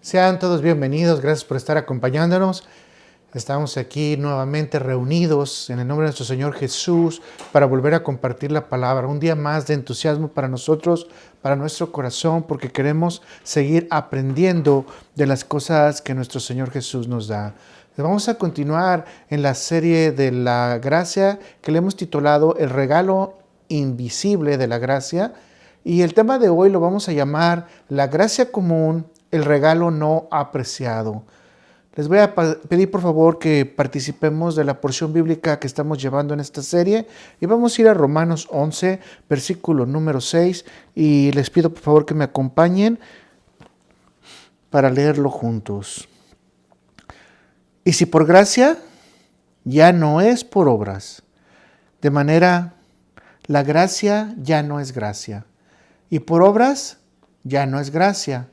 Sean todos bienvenidos, gracias por estar acompañándonos. Estamos aquí nuevamente reunidos en el nombre de nuestro Señor Jesús para volver a compartir la palabra. Un día más de entusiasmo para nosotros, para nuestro corazón, porque queremos seguir aprendiendo de las cosas que nuestro Señor Jesús nos da. Vamos a continuar en la serie de la gracia que le hemos titulado El regalo invisible de la gracia. Y el tema de hoy lo vamos a llamar La gracia común, el regalo no apreciado. Les voy a pedir por favor que participemos de la porción bíblica que estamos llevando en esta serie y vamos a ir a Romanos 11, versículo número 6 y les pido por favor que me acompañen para leerlo juntos. Y si por gracia, ya no es por obras, de manera la gracia ya no es gracia y por obras ya no es gracia.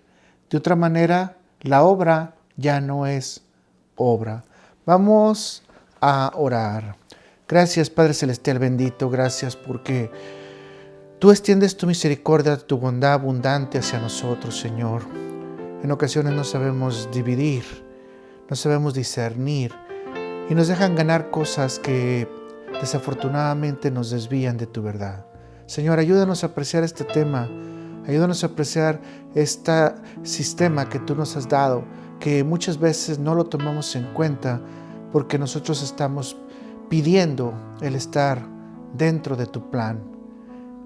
De otra manera, la obra ya no es obra. Vamos a orar. Gracias, Padre Celestial bendito, gracias porque tú extiendes tu misericordia, tu bondad abundante hacia nosotros, Señor. En ocasiones no sabemos dividir, no sabemos discernir y nos dejan ganar cosas que desafortunadamente nos desvían de tu verdad. Señor, ayúdanos a apreciar este tema. Ayúdanos a apreciar este sistema que tú nos has dado, que muchas veces no lo tomamos en cuenta porque nosotros estamos pidiendo el estar dentro de tu plan.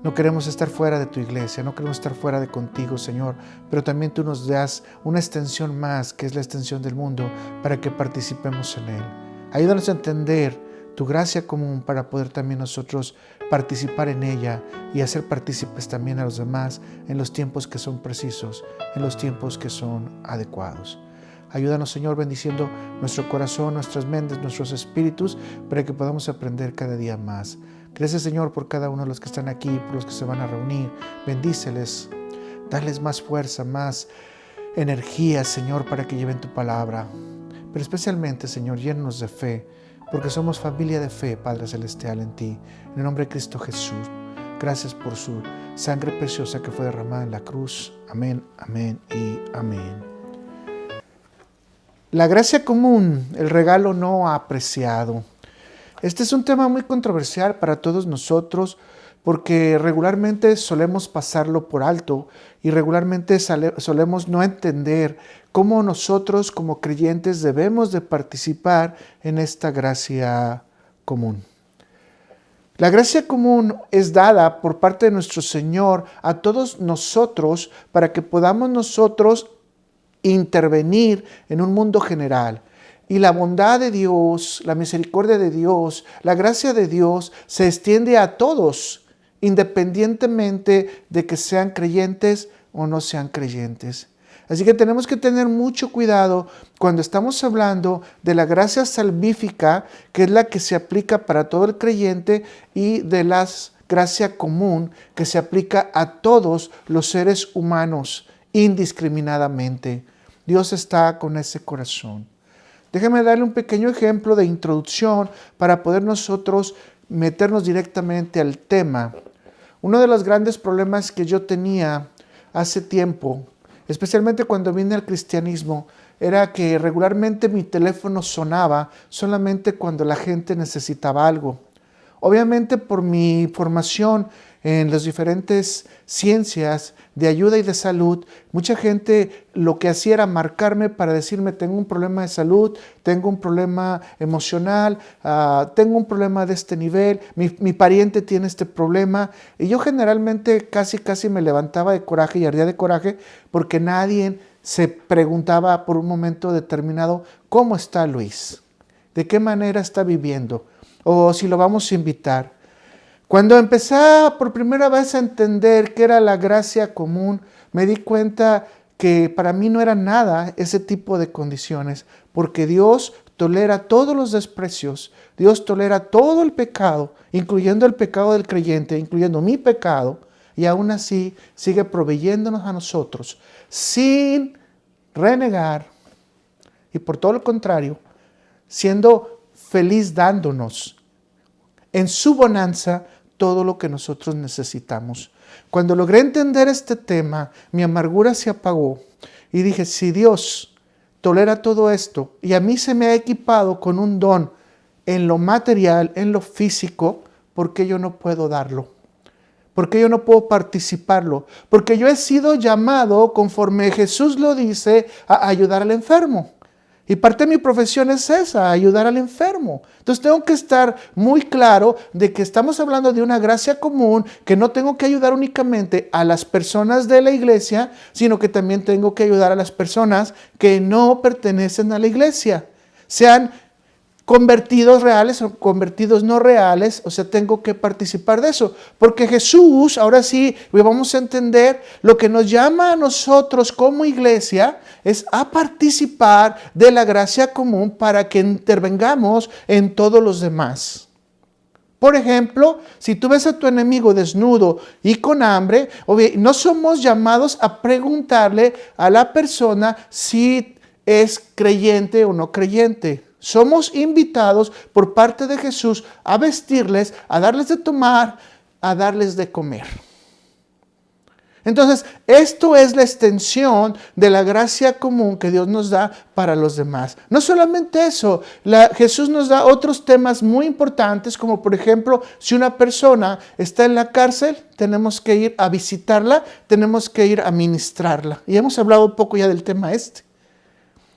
No queremos estar fuera de tu iglesia, no queremos estar fuera de contigo, Señor, pero también tú nos das una extensión más, que es la extensión del mundo, para que participemos en él. Ayúdanos a entender tu gracia común para poder también nosotros participar en ella y hacer partícipes también a los demás en los tiempos que son precisos, en los tiempos que son adecuados. Ayúdanos, Señor, bendiciendo nuestro corazón, nuestras mentes, nuestros espíritus, para que podamos aprender cada día más. Gracias, Señor, por cada uno de los que están aquí, por los que se van a reunir. Bendíceles, dales más fuerza, más energía, Señor, para que lleven tu palabra. Pero especialmente, Señor, llénanos de fe, porque somos familia de fe, Padre Celestial, en ti. En el nombre de Cristo Jesús. Gracias por su sangre preciosa que fue derramada en la cruz. Amén, amén y amén. La gracia común, el regalo no apreciado. Este es un tema muy controversial para todos nosotros porque regularmente solemos pasarlo por alto y regularmente solemos no entender cómo nosotros como creyentes debemos de participar en esta gracia común. La gracia común es dada por parte de nuestro Señor a todos nosotros para que podamos nosotros intervenir en un mundo general. Y la bondad de Dios, la misericordia de Dios, la gracia de Dios se extiende a todos, independientemente de que sean creyentes o no sean creyentes. Así que tenemos que tener mucho cuidado cuando estamos hablando de la gracia salvífica, que es la que se aplica para todo el creyente, y de la gracia común, que se aplica a todos los seres humanos indiscriminadamente. Dios está con ese corazón. Déjame darle un pequeño ejemplo de introducción para poder nosotros meternos directamente al tema. Uno de los grandes problemas que yo tenía hace tiempo, especialmente cuando vine al cristianismo, era que regularmente mi teléfono sonaba solamente cuando la gente necesitaba algo. Obviamente por mi formación en las diferentes ciencias de ayuda y de salud, mucha gente lo que hacía era marcarme para decirme: tengo un problema de salud, tengo un problema emocional, tengo un problema de este nivel, mi pariente tiene este problema. Y yo generalmente casi me levantaba de coraje y ardía de coraje porque nadie se preguntaba por un momento determinado cómo está Luis, de qué manera está viviendo o si lo vamos a invitar. Cuando empecé por primera vez a entender qué era la gracia común, me di cuenta que para mí no era nada ese tipo de condiciones, porque Dios tolera todos los desprecios, Dios tolera todo el pecado, incluyendo el pecado del creyente, incluyendo mi pecado, y aún así sigue proveyéndonos a nosotros sin renegar y por todo lo contrario, siendo feliz dándonos en su bonanza todo lo que nosotros necesitamos. Cuando logré entender este tema, mi amargura se apagó Y dije, si Dios tolera todo esto y a mí se me ha equipado con un don en lo material, en lo físico, ¿por qué yo no puedo darlo? ¿Por qué yo no puedo participarlo? Porque yo he sido llamado, conforme Jesús lo dice, a ayudar al enfermo. Y parte de mi profesión es esa, ayudar al enfermo. Entonces tengo que estar muy claro de que estamos hablando de una gracia común, que no tengo que ayudar únicamente a las personas de la iglesia, sino que también tengo que ayudar a las personas que no pertenecen a la iglesia. Sean convertidos reales o convertidos no reales, o sea, tengo que participar de eso. Porque Jesús, ahora sí, vamos a entender, lo que nos llama a nosotros como iglesia es a participar de la gracia común para que intervengamos en todos los demás. Por ejemplo, si tú ves a tu enemigo desnudo y con hambre, no somos llamados a preguntarle a la persona si es creyente o no creyente. Somos invitados por parte de Jesús a vestirles, a darles de tomar, a darles de comer. Entonces, esto es la extensión de la gracia común que Dios nos da para los demás. No solamente eso, Jesús nos da otros temas muy importantes, como por ejemplo, si una persona está en la cárcel, tenemos que ir a visitarla, tenemos que ir a ministrarla. Y hemos hablado un poco ya del tema este.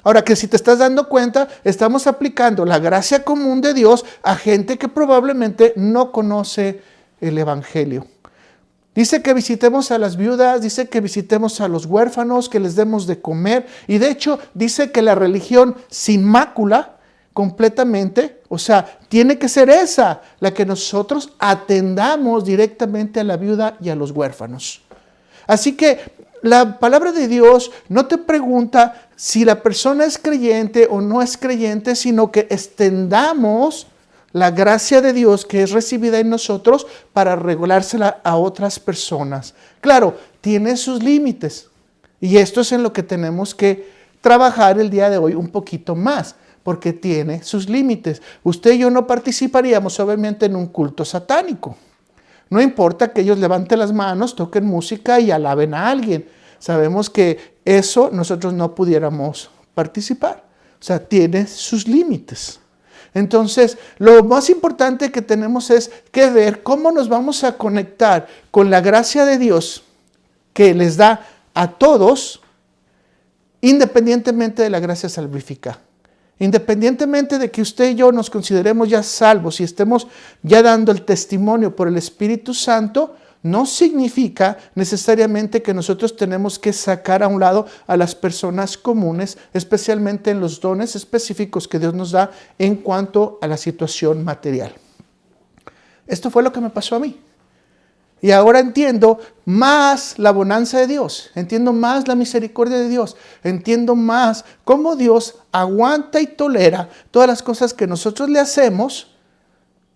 Ahora que si te estás dando cuenta, estamos aplicando la gracia común de Dios a gente que probablemente no conoce el Evangelio. Dice que visitemos a las viudas, dice que visitemos a los huérfanos, que les demos de comer. Y de hecho dice que la religión sin mácula completamente, o sea, tiene que ser esa, la que nosotros atendamos directamente a la viuda y a los huérfanos. Así que la palabra de Dios no te pregunta si la persona es creyente o no es creyente, sino que extendamos la gracia de Dios que es recibida en nosotros para regulársela a otras personas. Claro, tiene sus límites y esto es en lo que tenemos que trabajar el día de hoy un poquito más, porque tiene sus límites. Usted y yo no participaríamos obviamente en un culto satánico. No importa que ellos levanten las manos, toquen música y alaben a alguien. Sabemos que eso nosotros no pudiéramos participar. O sea, tiene sus límites. Entonces, lo más importante que tenemos es que ver cómo nos vamos a conectar con la gracia de Dios que les da a todos, independientemente de la gracia salvífica. Independientemente de que usted y yo nos consideremos ya salvos y estemos ya dando el testimonio por el Espíritu Santo, no significa necesariamente que nosotros tenemos que sacar a un lado a las personas comunes, especialmente en los dones específicos que Dios nos da en cuanto a la situación material. Esto fue lo que me pasó a mí. Y ahora entiendo más la bonanza de Dios, entiendo más la misericordia de Dios, entiendo más cómo Dios aguanta y tolera todas las cosas que nosotros le hacemos.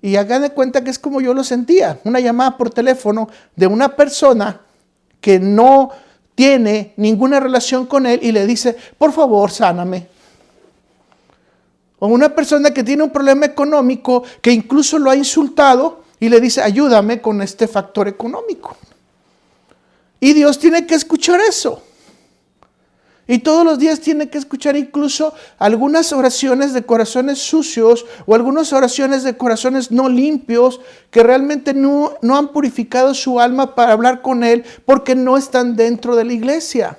Y hagan de cuenta que es como yo lo sentía, una llamada por teléfono de una persona que no tiene ninguna relación con él y le dice, por favor, sáname. O una persona que tiene un problema económico que incluso lo ha insultado y le dice, ayúdame con este factor económico. Y Dios tiene que escuchar eso. Y todos los días tiene que escuchar incluso algunas oraciones de corazones sucios o algunas oraciones de corazones no limpios que realmente no han purificado su alma para hablar con Él porque no están dentro de la iglesia.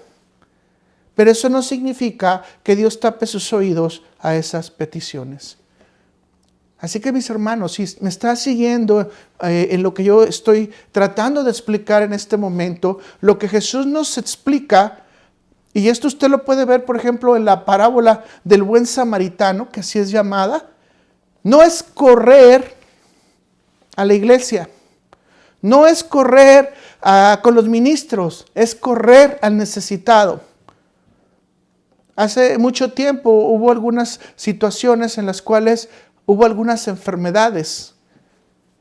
Pero eso no significa que Dios tape sus oídos a esas peticiones. Así que mis hermanos, si me está siguiendo en lo que yo estoy tratando de explicar en este momento, lo que Jesús nos explica, y esto usted lo puede ver, por ejemplo, en la parábola del buen samaritano, que así es llamada, no es correr a la iglesia, no es correr con los ministros, es correr al necesitado. Hace mucho tiempo hubo algunas situaciones en las cuales hubo algunas enfermedades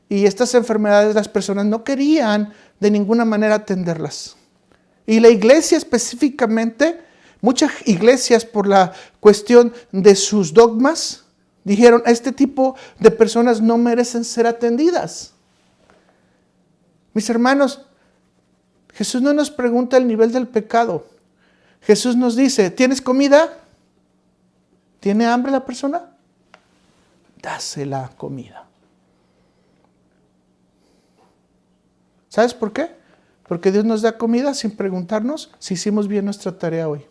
y estas enfermedades las personas no querían de ninguna manera atenderlas. Y la iglesia específicamente, muchas iglesias por la cuestión de sus dogmas, dijeron, este tipo de personas no merecen ser atendidas. Mis hermanos, Jesús no nos pregunta el nivel del pecado. Jesús nos dice, ¿tienes comida? ¿Tiene hambre la persona? Dásela comida. ¿Sabes por qué? Porque Dios nos da comida sin preguntarnos si hicimos bien nuestra tarea hoy.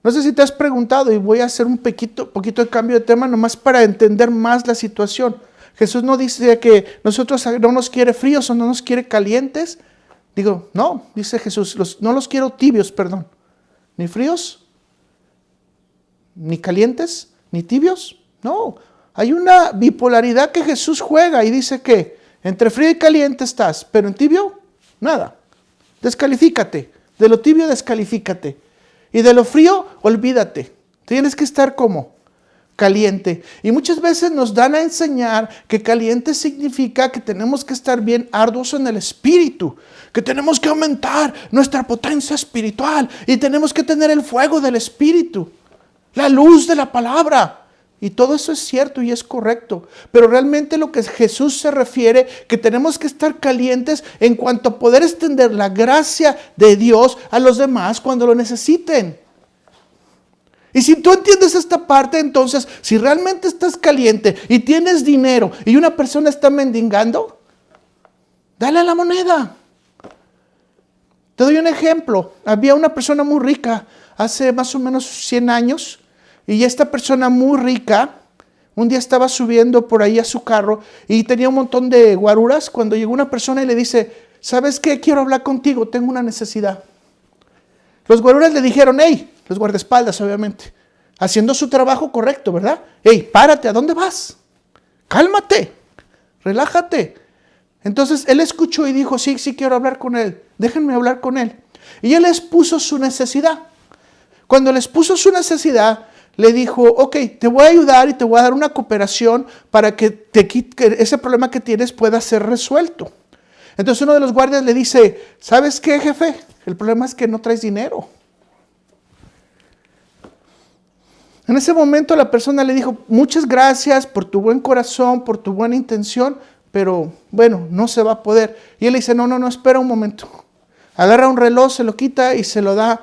No sé si te has preguntado, y voy a hacer un poquito de cambio de tema nomás para entender más la situación. Jesús no dice que nosotros no nos quiere fríos o no nos quiere calientes. Digo, no, dice Jesús, no los quiero tibios, perdón. Ni fríos, ni calientes, ni tibios. No, hay una bipolaridad que Jesús juega y dice que entre frío y caliente estás, pero en tibio, nada. Descalifícate. De lo tibio, descalifícate. Y de lo frío, olvídate. Tienes que estar como caliente. Y muchas veces nos dan a enseñar que caliente significa que tenemos que estar bien arduos en el espíritu, que tenemos que aumentar nuestra potencia espiritual y tenemos que tener el fuego del espíritu, la luz de la palabra. Y todo eso es cierto y es correcto. Pero realmente lo que Jesús se refiere, que tenemos que estar calientes en cuanto a poder extender la gracia de Dios a los demás cuando lo necesiten. Y si tú entiendes esta parte, entonces, si realmente estás caliente y tienes dinero y una persona está mendigando, dale la moneda. Te doy un ejemplo. Había una persona muy rica hace más o menos 100 años. Y esta persona muy rica, un día estaba subiendo por ahí a su carro y tenía un montón de guaruras. Cuando llegó una persona y le dice, ¿sabes qué? Quiero hablar contigo, tengo una necesidad. Los guaruras le dijeron, hey, los guardaespaldas obviamente, haciendo su trabajo correcto, ¿verdad? Hey, párate, ¿a dónde vas? Cálmate, relájate. Entonces él escuchó y dijo, sí quiero hablar con él, déjenme hablar con él. Y él les puso su necesidad. Cuando les puso su necesidad, le dijo, ok, te voy a ayudar y te voy a dar una cooperación para que ese problema que tienes pueda ser resuelto. Entonces uno de los guardias le dice, ¿sabes qué, jefe? El problema es que no traes dinero. En ese momento la persona le dijo, muchas gracias por tu buen corazón, por tu buena intención, pero bueno, no se va a poder. Y él le dice, no, espera un momento. Agarra un reloj, se lo quita y se lo da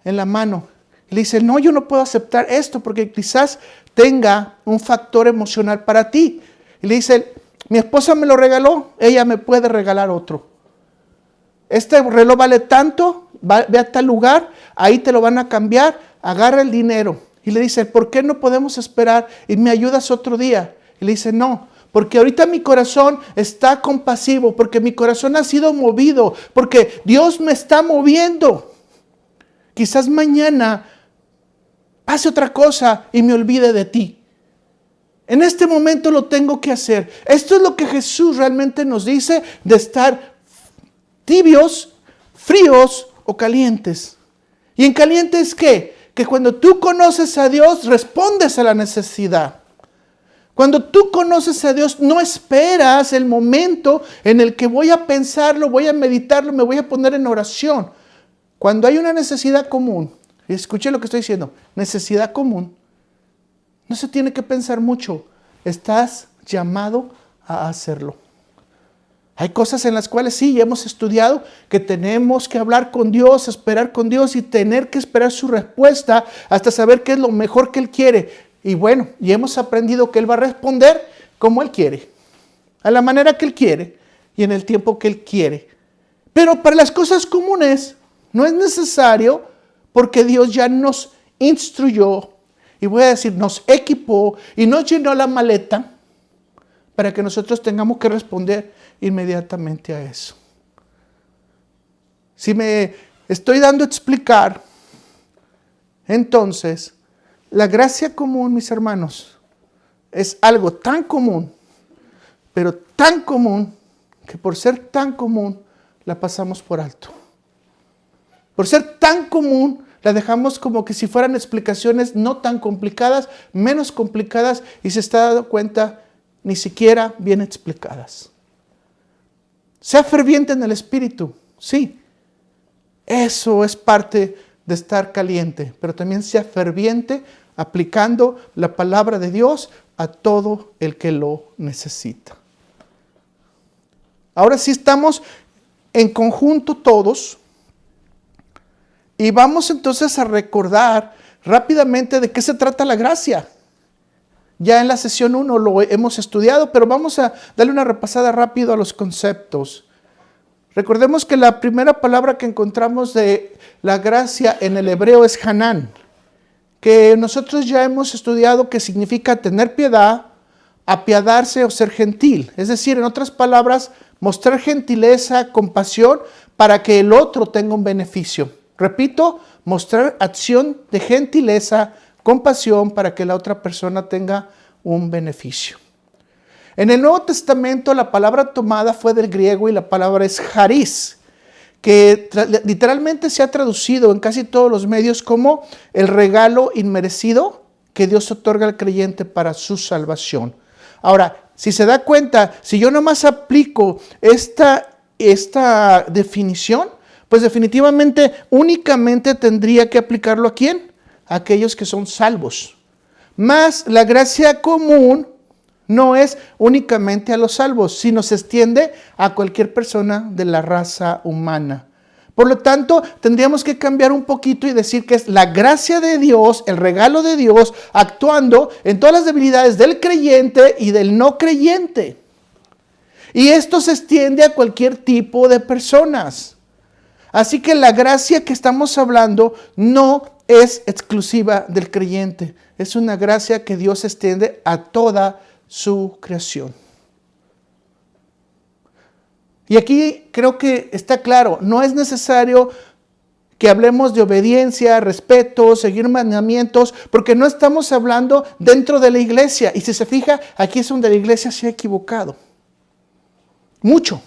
en la mano. Le dice, no, yo no puedo aceptar esto porque quizás tenga un factor emocional para ti. Y le dice, mi esposa me lo regaló, ella me puede regalar otro. Este reloj vale tanto, ve a tal lugar, ahí te lo van a cambiar, agarra el dinero. Y le dice, ¿por qué no podemos esperar y me ayudas otro día? Y le dice, no, porque ahorita mi corazón está compasivo, porque mi corazón ha sido movido, porque Dios me está moviendo. Quizás mañana pase otra cosa y me olvide de ti. En este momento lo tengo que hacer. Esto es lo que Jesús realmente nos dice de estar tibios, fríos o calientes. ¿Y en calientes qué? Que cuando tú conoces a Dios, respondes a la necesidad. Cuando tú conoces a Dios, no esperas el momento en el que voy a pensarlo, voy a meditarlo, me voy a poner en oración. Cuando hay una necesidad común, y escuche lo que estoy diciendo, necesidad común, no se tiene que pensar mucho, estás llamado a hacerlo. Hay cosas en las cuales sí, ya hemos estudiado que tenemos que hablar con Dios, esperar con Dios y tener que esperar su respuesta hasta saber qué es lo mejor que Él quiere. Y bueno, y hemos aprendido que Él va a responder como Él quiere, a la manera que Él quiere y en el tiempo que Él quiere. Pero para las cosas comunes no es necesario porque Dios ya nos instruyó y voy a decir, nos equipó y nos llenó la maleta para que nosotros tengamos que responder inmediatamente a eso. Si me estoy dando a explicar, entonces, la gracia común, mis hermanos, es algo tan común, pero tan común, que por ser tan común, la pasamos por alto. Por ser tan común, la dejamos como que si fueran explicaciones no tan complicadas, menos complicadas, y se está dando cuenta, ni siquiera bien explicadas. Sea ferviente en el espíritu, sí. Eso es parte de estar caliente, pero también sea ferviente aplicando la palabra de Dios a todo el que lo necesita. Ahora sí estamos en conjunto todos. Y vamos entonces a recordar rápidamente de qué se trata la gracia. Ya en la sesión 1 lo hemos estudiado, pero vamos a darle una repasada rápido a los conceptos. Recordemos que la primera palabra que encontramos de la gracia en el hebreo es Hanán, que nosotros ya hemos estudiado que significa tener piedad, apiadarse o ser gentil. Es decir, en otras palabras, mostrar gentileza, compasión para que el otro tenga un beneficio. Repito, mostrar acción de gentileza, compasión para que la otra persona tenga un beneficio. En el Nuevo Testamento la palabra tomada fue del griego y la palabra es charis, que literalmente se ha traducido en casi todos los medios como el regalo inmerecido que Dios otorga al creyente para su salvación. Ahora, si se da cuenta, si yo nomás aplico esta definición, pues definitivamente únicamente tendría que aplicarlo ¿a quién? A aquellos que son salvos. Más la gracia común no es únicamente a los salvos, sino se extiende a cualquier persona de la raza humana. Por lo tanto, tendríamos que cambiar un poquito y decir que es la gracia de Dios, el regalo de Dios, actuando en todas las debilidades del creyente y del no creyente. Y esto se extiende a cualquier tipo de personas. Así que la gracia que estamos hablando no es exclusiva del creyente. Es una gracia que Dios extiende a toda su creación. Y aquí creo que está claro, no es necesario que hablemos de obediencia, respeto, seguir mandamientos, porque no estamos hablando dentro de la iglesia. Y si se fija, aquí es donde la iglesia se ha equivocado. Mucho.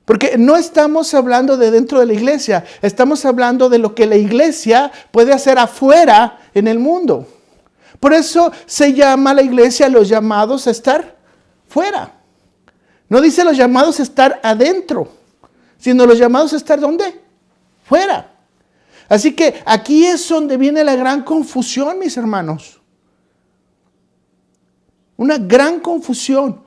Porque no estamos hablando de dentro de la iglesia, estamos hablando de lo que la iglesia puede hacer afuera en el mundo. Por eso se llama a la iglesia los llamados a estar fuera. No dice los llamados a estar adentro, sino los llamados a estar ¿dónde? Fuera. Así que aquí es donde viene la gran confusión, mis hermanos. Una gran confusión.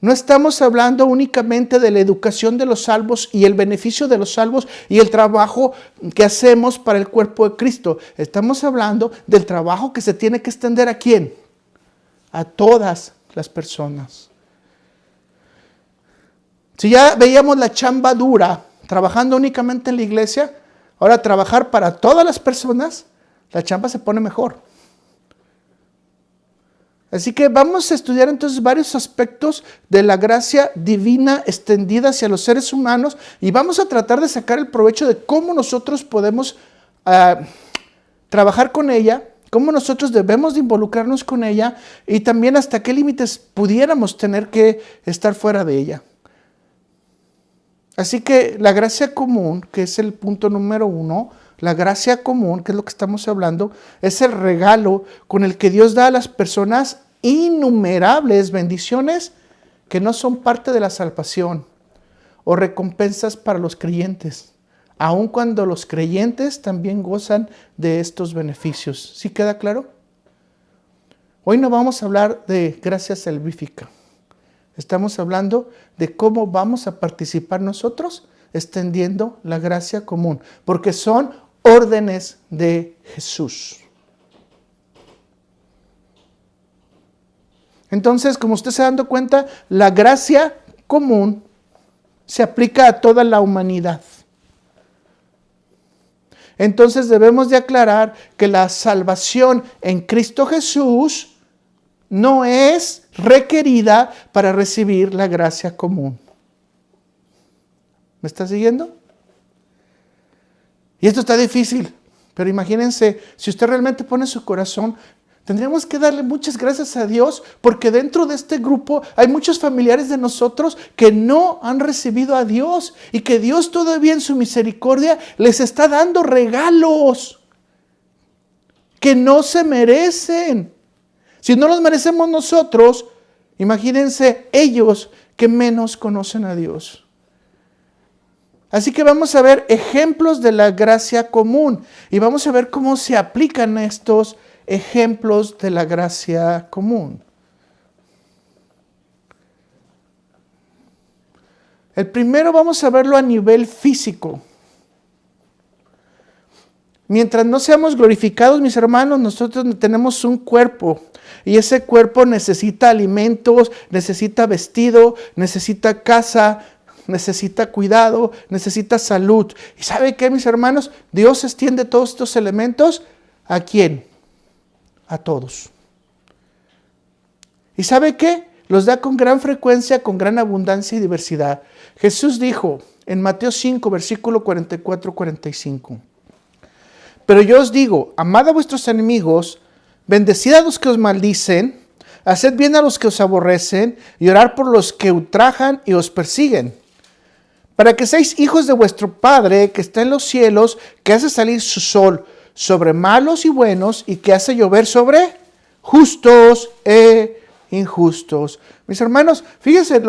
No estamos hablando únicamente de la educación de los salvos y el beneficio de los salvos y el trabajo que hacemos para el cuerpo de Cristo. Estamos hablando del trabajo que se tiene que extender ¿a quién? A todas las personas. Si ya veíamos la chamba dura trabajando únicamente en la iglesia, ahora trabajar para todas las personas, la chamba se pone mejor. Así que vamos a estudiar entonces varios aspectos de la gracia divina extendida hacia los seres humanos y vamos a tratar de sacar el provecho de cómo nosotros podemos trabajar con ella, cómo nosotros debemos de involucrarnos con ella y también hasta qué límites pudiéramos tener que estar fuera de ella. Así que la gracia común, que es el punto número 1, la gracia común, que es lo que estamos hablando, es el regalo con el que Dios da a las personas innumerables bendiciones que no son parte de la salvación o recompensas para los creyentes, aun cuando los creyentes también gozan de estos beneficios. ¿Sí queda claro? Hoy no vamos a hablar de gracia salvífica. Estamos hablando de cómo vamos a participar nosotros extendiendo la gracia común, porque son órdenes de Jesús. Entonces, como usted se está dando cuenta, la gracia común se aplica a toda la humanidad. Entonces debemos de aclarar que la salvación en Cristo Jesús no es requerida para recibir la gracia común. ¿Me está siguiendo? Y esto está difícil, pero imagínense, si usted realmente pone su corazón, tendríamos que darle muchas gracias a Dios, porque dentro de este grupo hay muchos familiares de nosotros que no han recibido a Dios y que Dios todavía en su misericordia les está dando regalos que no se merecen. Si no los merecemos nosotros, imagínense ellos que menos conocen a Dios. Así que vamos a ver ejemplos de la gracia común y vamos a ver cómo se aplican estos ejemplos de la gracia común. El primero vamos a verlo a nivel físico. mientras no seamos glorificados, mis hermanos, nosotros tenemos un cuerpo. Y ese cuerpo necesita alimentos, necesita vestido, necesita casa, necesita cuidado, necesita salud. ¿Y sabe qué, mis hermanos? Dios extiende todos estos elementos. ¿A quién? A todos. ¿Y sabe qué? Los da con gran frecuencia, con gran abundancia y diversidad. Jesús dijo en Mateo 5, versículo 44-45. Pero yo os digo, amad a vuestros enemigos, bendecid a los que os maldicen, haced bien a los que os aborrecen y orad por los que ultrajan y os persiguen, para que seáis hijos de vuestro Padre que está en los cielos, que hace salir su sol sobre malos y buenos y que hace llover sobre justos e injustos. Mis hermanos, fíjense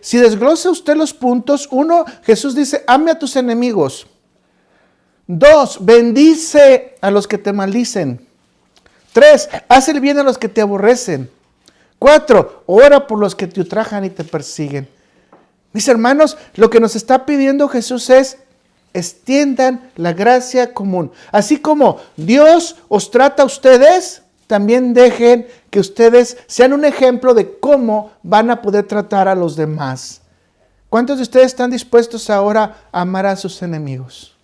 si desglosa usted los puntos. 1, Jesús dice, ame a tus enemigos. 2, bendice a los que te maldicen. 3, haz el bien a los que te aborrecen. 4, ora por los que te ultrajan y te persiguen. Mis hermanos, lo que nos está pidiendo Jesús es, extiendan la gracia común. Así como Dios os trata a ustedes, también dejen que ustedes sean un ejemplo de cómo van a poder tratar a los demás. ¿Cuántos de ustedes están dispuestos ahora a amar a sus enemigos?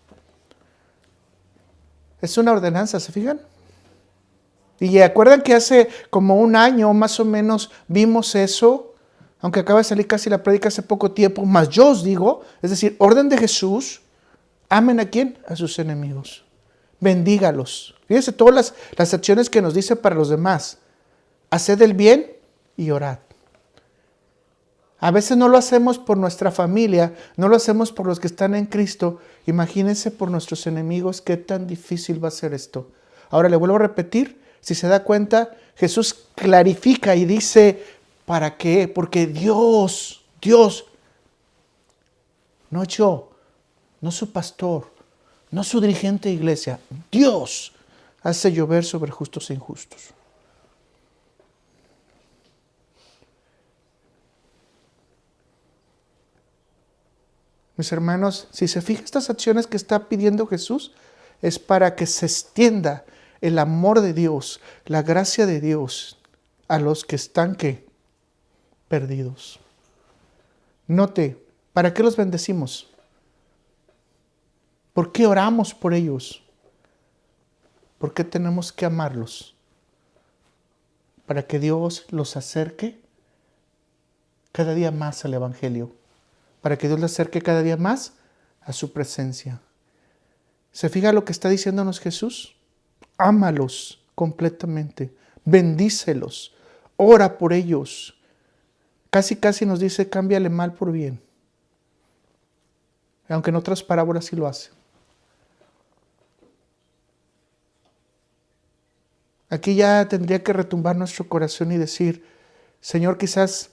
Es una ordenanza, ¿se fijan? Y acuerdan que hace como un año más o menos vimos eso, aunque acaba de salir casi la prédica hace poco tiempo, mas yo os digo, es decir, orden de Jesús, amen a ¿quién? A sus enemigos. Bendígalos. Fíjense todas las acciones que nos dice para los demás. Haced el bien y orad. A veces no lo hacemos por nuestra familia, no lo hacemos por los que están en Cristo. Imagínense por nuestros enemigos qué tan difícil va a ser esto. Ahora le vuelvo a repetir, si se da cuenta, Jesús clarifica y dice, ¿para qué? Porque Dios, no yo, no su pastor, no su dirigente de iglesia, Dios hace llover sobre justos e injustos. Mis hermanos, si se fijan estas acciones que está pidiendo Jesús, es para que se extienda el amor de Dios, la gracia de Dios a los que están ¿qué? Perdidos. Note, ¿para qué los bendecimos? ¿Por qué oramos por ellos? ¿Por qué tenemos que amarlos? Para que Dios los acerque cada día más al Evangelio. Para que Dios los acerque cada día más a su presencia. ¿Se fija lo que está diciéndonos Jesús? Ámalos completamente. Bendícelos. Ora por ellos. Casi nos dice, cámbiale mal por bien. Aunque en otras parábolas sí lo hace. Aquí ya tendría que retumbar nuestro corazón y decir, Señor, quizás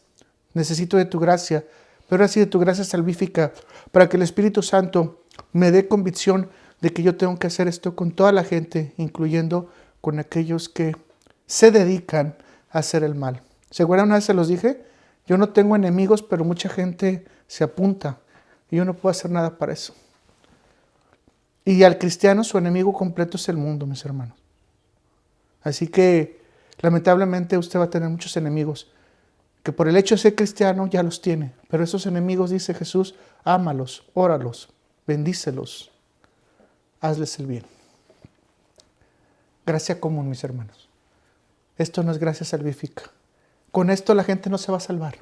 necesito de tu gracia, pero así de tu gracia salvífica, para que el Espíritu Santo me dé convicción de que yo tengo que hacer esto con toda la gente, incluyendo con aquellos que se dedican a hacer el mal. ¿Se acuerdan? Una vez se los dije, yo no tengo enemigos, pero mucha gente se apunta y yo no puedo hacer nada para eso. Y al cristiano su enemigo completo es el mundo, mis hermanos. Así que lamentablemente usted va a tener muchos enemigos, que por el hecho de ser cristiano ya los tiene. Pero esos enemigos, dice Jesús, ámalos, óralos, bendícelos, hazles el bien. Gracia común, mis hermanos. Esto no es gracia salvífica. Con esto la gente no se va a salvar.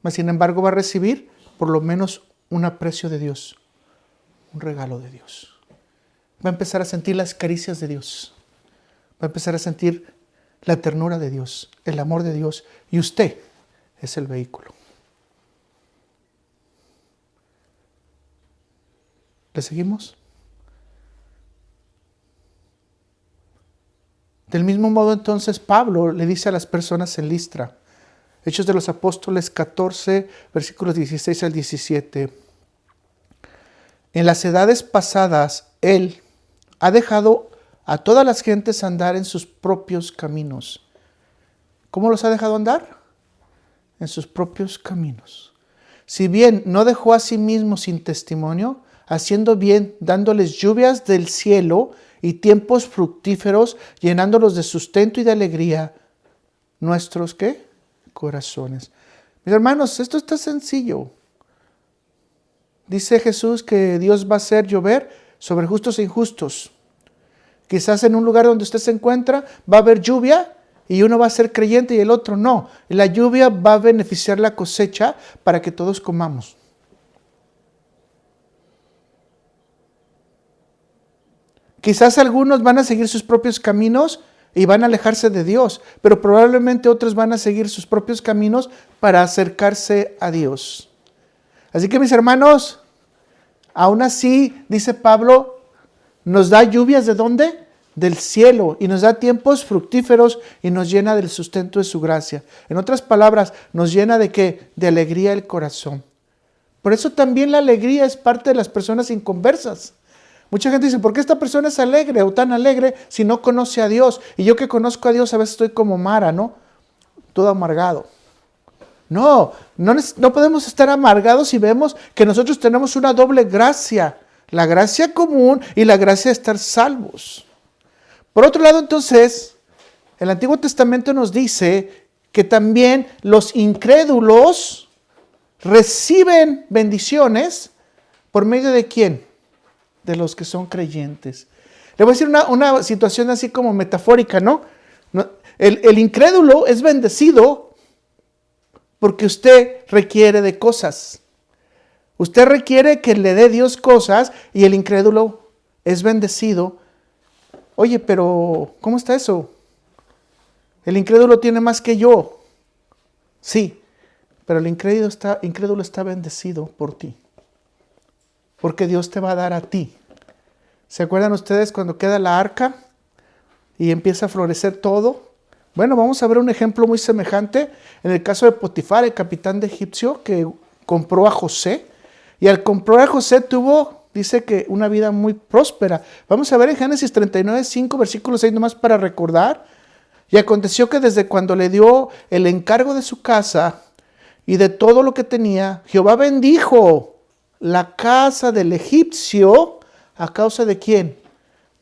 Mas sin embargo va a recibir por lo menos un aprecio de Dios, un regalo de Dios. Va a empezar a sentir las caricias de Dios. Va a empezar a sentir la ternura de Dios, el amor de Dios. Y usted es el vehículo. ¿Le seguimos? Del mismo modo entonces Pablo le dice a las personas en Listra, Hechos de los Apóstoles 14, versículos 16 al 17. En las edades pasadas, Él ha dejado a todas las gentes andar en sus propios caminos. ¿Cómo los ha dejado andar? En sus propios caminos. Si bien no dejó a sí mismo sin testimonio, haciendo bien, dándoles lluvias del cielo y tiempos fructíferos, llenándolos de sustento y de alegría nuestros, ¿qué? Corazones. Mis hermanos, esto está sencillo. Dice Jesús que Dios va a hacer llover sobre justos e injustos. Quizás en un lugar donde usted se encuentra va a haber lluvia y uno va a ser creyente y el otro no. La lluvia va a beneficiar la cosecha para que todos comamos. Quizás algunos van a seguir sus propios caminos y van a alejarse de Dios, pero probablemente otros van a seguir sus propios caminos para acercarse a Dios. Así que mis hermanos, aún así, dice Pablo, nos da lluvias ¿de dónde? Del cielo, y nos da tiempos fructíferos y nos llena del sustento de su gracia. En otras palabras, nos llena ¿de qué? De alegría el corazón. Por eso también la alegría es parte de las personas inconversas. Mucha gente dice, ¿por qué esta persona es alegre o tan alegre si no conoce a Dios? Y yo que conozco a Dios a veces estoy como Mara, ¿no? Todo amargado. No podemos estar amargados si vemos que nosotros tenemos una doble gracia. La gracia común y la gracia de estar salvos. Por otro lado, entonces, el Antiguo Testamento nos dice que también los incrédulos reciben bendiciones por medio de ¿quién? De los que son creyentes. Le voy a decir una situación así como metafórica, ¿no? El incrédulo es bendecido porque usted requiere de cosas. Usted requiere que le dé Dios cosas y el incrédulo es bendecido. Oye, pero ¿cómo está eso? El incrédulo tiene más que yo. Sí, pero el incrédulo está bendecido por ti. Porque Dios te va a dar a ti. ¿Se acuerdan ustedes cuando queda la arca y empieza a florecer todo? Bueno, vamos a ver un ejemplo muy semejante en el caso de Potifar, el capitán de egipcio que compró a José. Y al comprar a José tuvo, dice que una vida muy próspera. Vamos a ver en Génesis 39, 5, versículo 6 nomás para recordar. Y aconteció que desde cuando le dio el encargo de su casa y de todo lo que tenía, Jehová bendijo la casa del egipcio. ¿A causa de quién?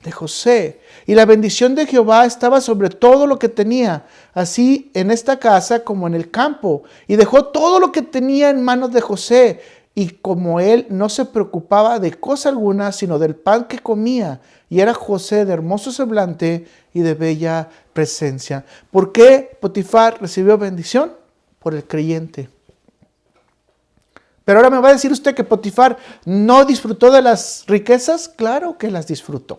De José. Y la bendición de Jehová estaba sobre todo lo que tenía, así en esta casa como en el campo. Y dejó todo lo que tenía en manos de José. Y como él no se preocupaba de cosa alguna, sino del pan que comía. Y era José de hermoso semblante y de bella presencia. ¿Por qué Potifar recibió bendición? Por el creyente. Pero ahora me va a decir usted que Potifar no disfrutó de las riquezas. Claro que las disfrutó.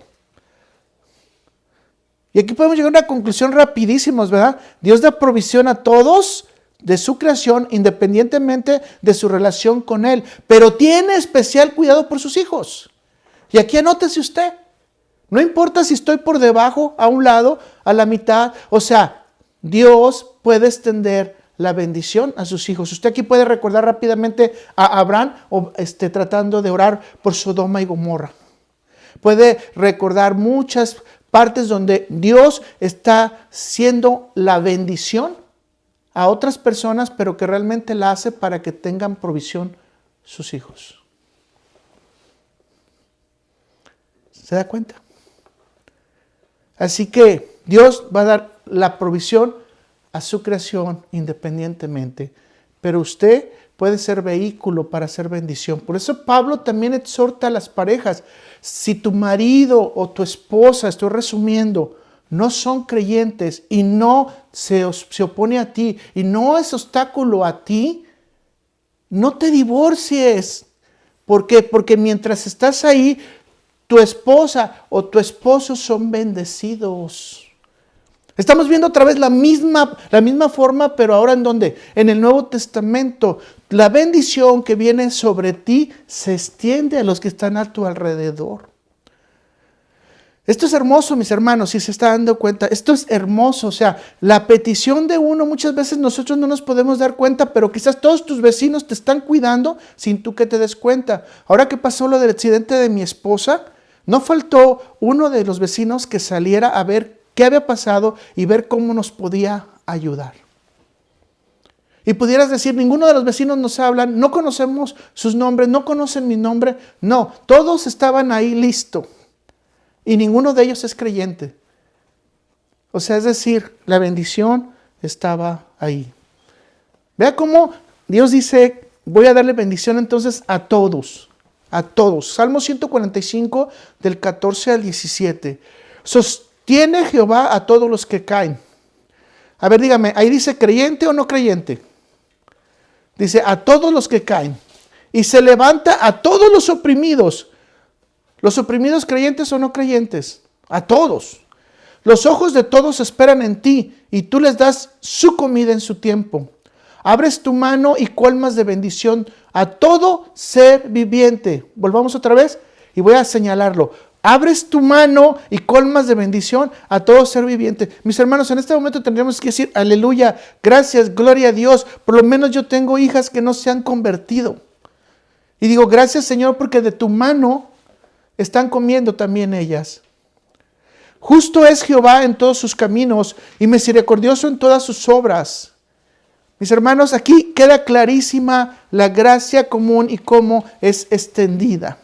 Y aquí podemos llegar a una conclusión rapidísimos, ¿verdad? Dios da provisión a todos de su creación independientemente de su relación con Él. Pero tiene especial cuidado por sus hijos. Y aquí anótese usted. No importa si estoy por debajo, a un lado, a la mitad. O sea, Dios puede extender la bendición a sus hijos. Usted aquí puede recordar rápidamente a Abraham tratando de orar por Sodoma y Gomorra. Puede recordar muchas partes donde Dios está siendo la bendición a otras personas, pero que realmente la hace para que tengan provisión sus hijos. ¿Se da cuenta? Así que Dios va a dar la provisión a su creación independientemente, pero usted puede ser vehículo para hacer bendición. Por eso Pablo también exhorta a las parejas: si tu marido o tu esposa, estoy resumiendo, no son creyentes y no se opone a ti y no es obstáculo a ti, no te divorcies. ¿Por qué? Porque mientras estás ahí, tu esposa o tu esposo son bendecidos. Estamos viendo otra vez la misma forma, pero ahora ¿en dónde? En el Nuevo Testamento. La bendición que viene sobre ti se extiende a los que están a tu alrededor. Esto es hermoso, mis hermanos, si se está dando cuenta. Esto es hermoso. O sea, la petición de uno, muchas veces nosotros no nos podemos dar cuenta, pero quizás todos tus vecinos te están cuidando sin tú que te des cuenta. Ahora que pasó lo del accidente de mi esposa, no faltó uno de los vecinos que saliera a ver qué había pasado y ver cómo nos podía ayudar. Y pudieras decir, ninguno de los vecinos nos hablan, no conocemos sus nombres, no conocen mi nombre. No, todos estaban ahí listos. Y ninguno de ellos es creyente. O sea, es decir, la bendición estaba ahí. Vea cómo Dios dice, voy a darle bendición entonces a todos. A todos. Salmo 145 del 14 al 17. Sostiene Jehová a todos los que caen. A ver, dígame, ahí dice creyente o no creyente. Dice a todos los que caen. Y se levanta a todos los oprimidos. ¿Los oprimidos creyentes o no creyentes? A todos. Los ojos de todos esperan en ti y tú les das su comida en su tiempo. Abres tu mano y colmas de bendición a todo ser viviente. Volvamos otra vez y voy a señalarlo. Abres tu mano y colmas de bendición a todo ser viviente. Mis hermanos, en este momento tendríamos que decir, aleluya, gracias, gloria a Dios. Por lo menos yo tengo hijas que no se han convertido. Y digo, gracias Señor, porque de tu mano están comiendo también ellas. Justo es Jehová en todos sus caminos y misericordioso en todas sus obras. Mis hermanos, aquí queda clarísima la gracia común y cómo es extendida.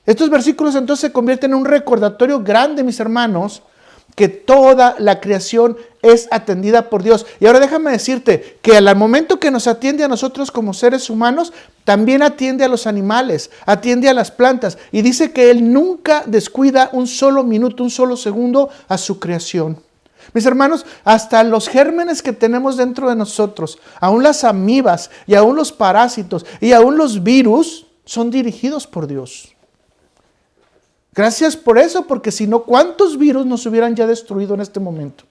Estos versículos entonces se convierten en un recordatorio grande, mis hermanos, que toda la creación es atendida por Dios. Y ahora déjame decirte que al momento que nos atiende a nosotros como seres humanos, también atiende a los animales, atiende a las plantas. Y dice que Él nunca descuida un solo minuto, un solo segundo a su creación. Mis hermanos, hasta los gérmenes que tenemos dentro de nosotros, aún las amibas y aún los parásitos y aún los virus son dirigidos por Dios. Gracias por eso, porque si no, ¿cuántos virus nos hubieran ya destruido en este momento?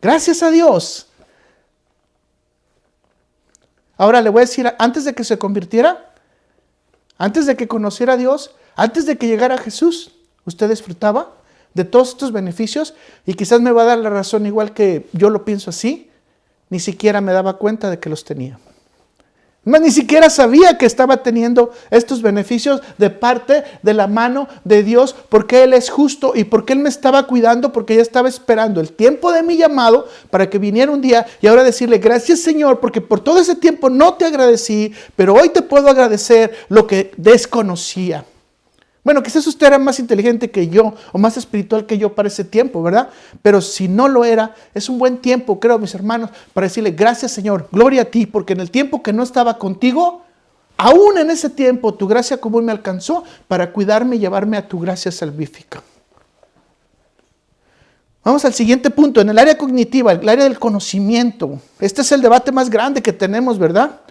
Gracias a Dios. Ahora le voy a decir, antes de que se convirtiera, antes de que conociera a Dios, antes de que llegara a Jesús, usted disfrutaba de todos estos beneficios y quizás me va a dar la razón igual que yo lo pienso así, ni siquiera me daba cuenta de que los tenía. Ni siquiera sabía que estaba teniendo estos beneficios de parte de la mano de Dios, porque Él es justo y porque Él me estaba cuidando, porque ya estaba esperando el tiempo de mi llamado para que viniera un día y ahora decirle gracias Señor, porque por todo ese tiempo no te agradecí, pero hoy te puedo agradecer lo que desconocía. Bueno, quizás usted era más inteligente que yo o más espiritual que yo para ese tiempo, ¿verdad? Pero si no lo era, es un buen tiempo, creo, mis hermanos, para decirle gracias Señor, gloria a ti, porque en el tiempo que no estaba contigo, aún en ese tiempo tu gracia común me alcanzó para cuidarme y llevarme a tu gracia salvífica. Vamos al siguiente punto, en el área cognitiva, el área del conocimiento. Este es el debate más grande que tenemos, ¿verdad?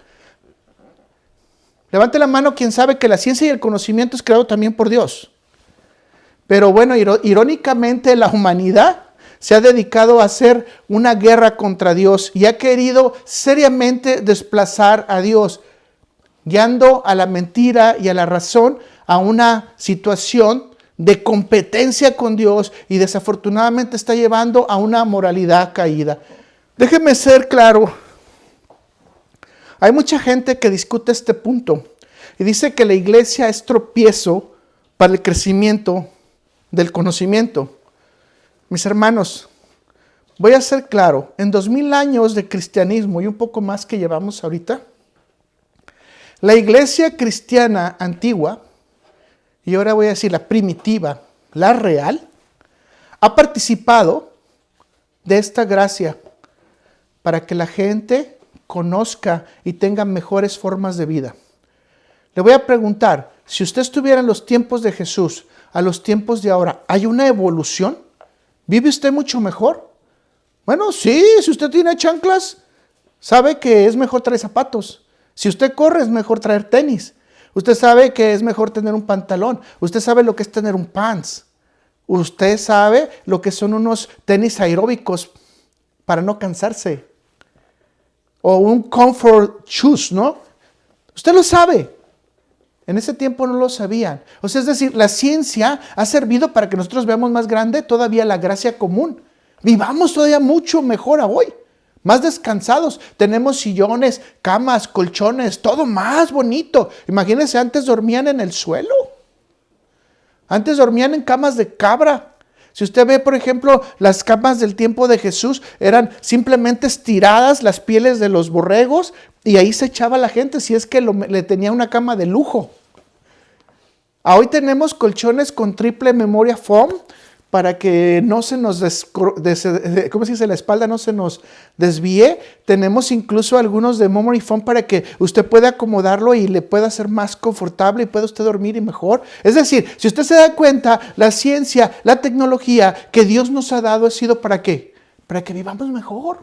Levante la mano quien sabe que la ciencia y el conocimiento es creado también por Dios. Pero bueno, irónicamente la humanidad se ha dedicado a hacer una guerra contra Dios y ha querido seriamente desplazar a Dios, guiando a la mentira y a la razón a una situación de competencia con Dios y desafortunadamente está llevando a una moralidad caída. Déjeme ser claro. Hay mucha gente que discute este punto y dice que la iglesia es tropiezo para el crecimiento del conocimiento. Mis hermanos, voy a ser claro, en 2000 años de cristianismo y un poco más que llevamos ahorita, la iglesia cristiana antigua, y ahora voy a decir la primitiva, la real, ha participado de esta gracia para que la gente conozca y tenga mejores formas de vida. Le voy a preguntar, si usted estuviera en los tiempos de Jesús, a los tiempos de ahora, ¿hay una evolución? ¿Vive usted mucho mejor? Bueno, sí, si usted tiene chanclas, sabe que es mejor traer zapatos. Si usted corre, es mejor traer tenis. Usted sabe que es mejor tener un pantalón. Usted sabe lo que es tener un pants. Usted sabe lo que son unos tenis aeróbicos para no cansarse. O un comfort shoes, ¿no? Usted lo sabe. En ese tiempo no lo sabían. O sea, es decir, la ciencia ha servido para que nosotros veamos más grande todavía la gracia común. Vivamos todavía mucho mejor a hoy. Más descansados. Tenemos sillones, camas, colchones, todo más bonito. Imagínense, antes dormían en el suelo. Antes dormían en camas de cabra. Si usted ve, por ejemplo, las camas del tiempo de Jesús, eran simplemente estiradas las pieles de los borregos y ahí se echaba la gente si es que le tenía una cama de lujo. Hoy tenemos colchones con triple memoria foam para que no se nos ¿cómo se dice? La espalda no se nos desvíe. Tenemos incluso algunos de memory foam para que usted pueda acomodarlo y le pueda ser más confortable y pueda usted dormir y mejor. Es decir, si usted se da cuenta, la ciencia, la tecnología que Dios nos ha dado ha sido ¿para qué? Para que vivamos mejor.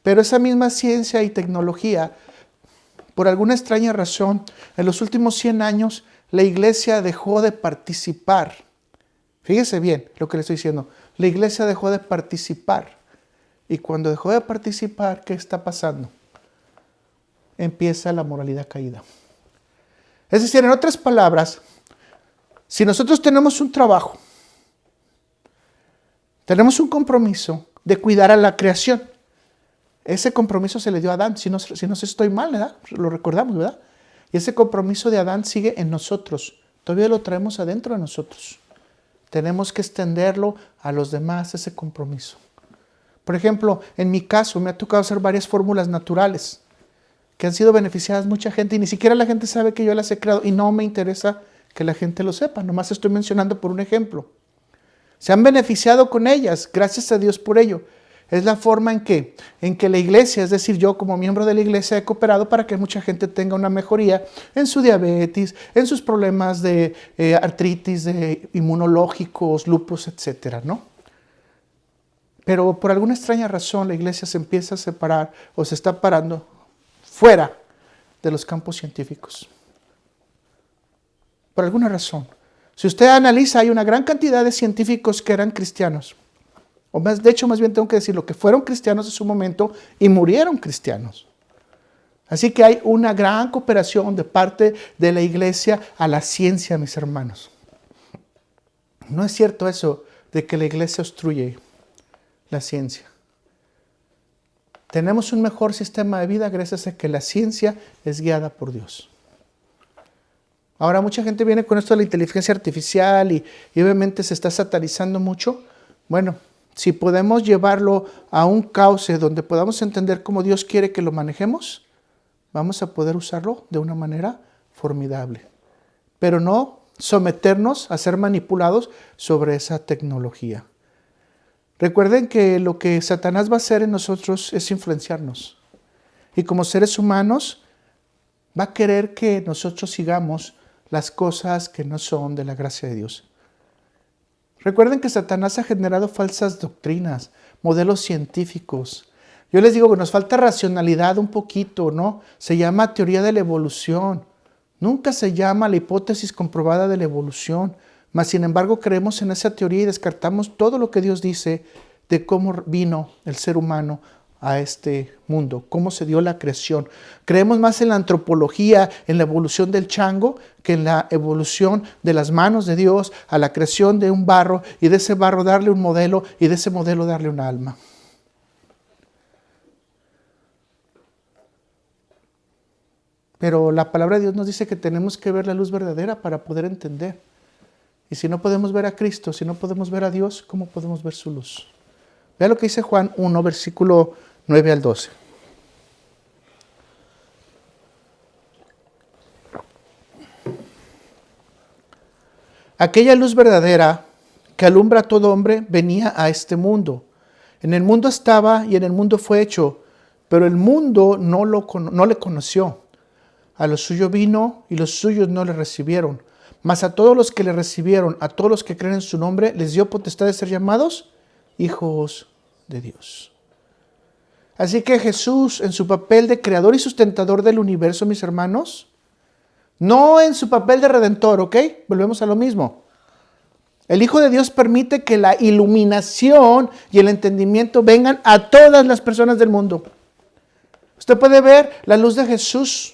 Pero esa misma ciencia y tecnología, por alguna extraña razón, en los últimos 100 años, la iglesia dejó de participar. Fíjese bien lo que le estoy diciendo. La iglesia dejó de participar. Y cuando dejó de participar, ¿qué está pasando? Empieza la moralidad caída. Es decir, en otras palabras, si nosotros tenemos un trabajo, tenemos un compromiso de cuidar a la creación. Ese compromiso se le dio a Adán, si no estoy mal, ¿verdad? Lo recordamos, ¿verdad? Y ese compromiso de Adán sigue en nosotros. Todavía lo traemos adentro de nosotros. Tenemos que extenderlo a los demás, ese compromiso. Por ejemplo, en mi caso me ha tocado hacer varias fórmulas naturales que han sido beneficiadas mucha gente y ni siquiera la gente sabe que yo las he creado y no me interesa que la gente lo sepa. Nomás estoy mencionando por un ejemplo. Se han beneficiado con ellas, gracias a Dios por ello. Es la forma en que la iglesia, es decir, yo como miembro de la iglesia he cooperado para que mucha gente tenga una mejoría en su diabetes, en sus problemas de artritis, de inmunológicos, lupus, etcétera, ¿no? Pero por alguna extraña razón la iglesia se empieza a separar o se está parando fuera de los campos científicos. Por alguna razón. Si usted analiza, hay una gran cantidad de científicos que eran cristianos. De hecho, más bien tengo que decirlo, que fueron cristianos en su momento y murieron cristianos. Así que hay una gran cooperación de parte de la iglesia a la ciencia, mis hermanos. No es cierto eso de que la iglesia obstruye la ciencia. Tenemos un mejor sistema de vida gracias a que la ciencia es guiada por Dios. Ahora mucha gente viene con esto de la inteligencia artificial y obviamente se está satanizando mucho. Bueno, si podemos llevarlo a un cauce donde podamos entender cómo Dios quiere que lo manejemos, vamos a poder usarlo de una manera formidable. Pero no someternos a ser manipulados sobre esa tecnología. Recuerden que lo que Satanás va a hacer en nosotros es influenciarnos. Y como seres humanos, va a querer que nosotros sigamos las cosas que no son de la gracia de Dios. Recuerden que Satanás ha generado falsas doctrinas, modelos científicos. Yo les digo que nos falta racionalidad un poquito, ¿no? Se llama teoría de la evolución. Nunca se llama la hipótesis comprobada de la evolución. Mas, sin embargo, creemos en esa teoría y descartamos todo lo que Dios dice de cómo vino el ser humano a este mundo, cómo se dio la creación. Creemos más en la antropología, en la evolución del chango, que en la evolución de las manos de Dios a la creación de un barro y de ese barro darle un modelo y de ese modelo darle un alma. Pero la palabra de Dios nos dice que tenemos que ver la luz verdadera para poder entender. Y si no podemos ver a Cristo, si no podemos ver a Dios, ¿cómo podemos ver su luz? Vea lo que dice Juan 1, versículo 9 al 12. Aquella luz verdadera que alumbra a todo hombre venía a este mundo. En el mundo estaba y en el mundo fue hecho, pero el mundo no le conoció. A los suyos vino y los suyos no le recibieron. Mas a todos los que le recibieron, a todos los que creen en su nombre, les dio potestad de ser llamados hijos de Dios. Así que Jesús, en su papel de creador y sustentador del universo, mis hermanos, no en su papel de redentor, ¿ok? Volvemos a lo mismo. El Hijo de Dios permite que la iluminación y el entendimiento vengan a todas las personas del mundo. Usted puede ver la luz de Jesús.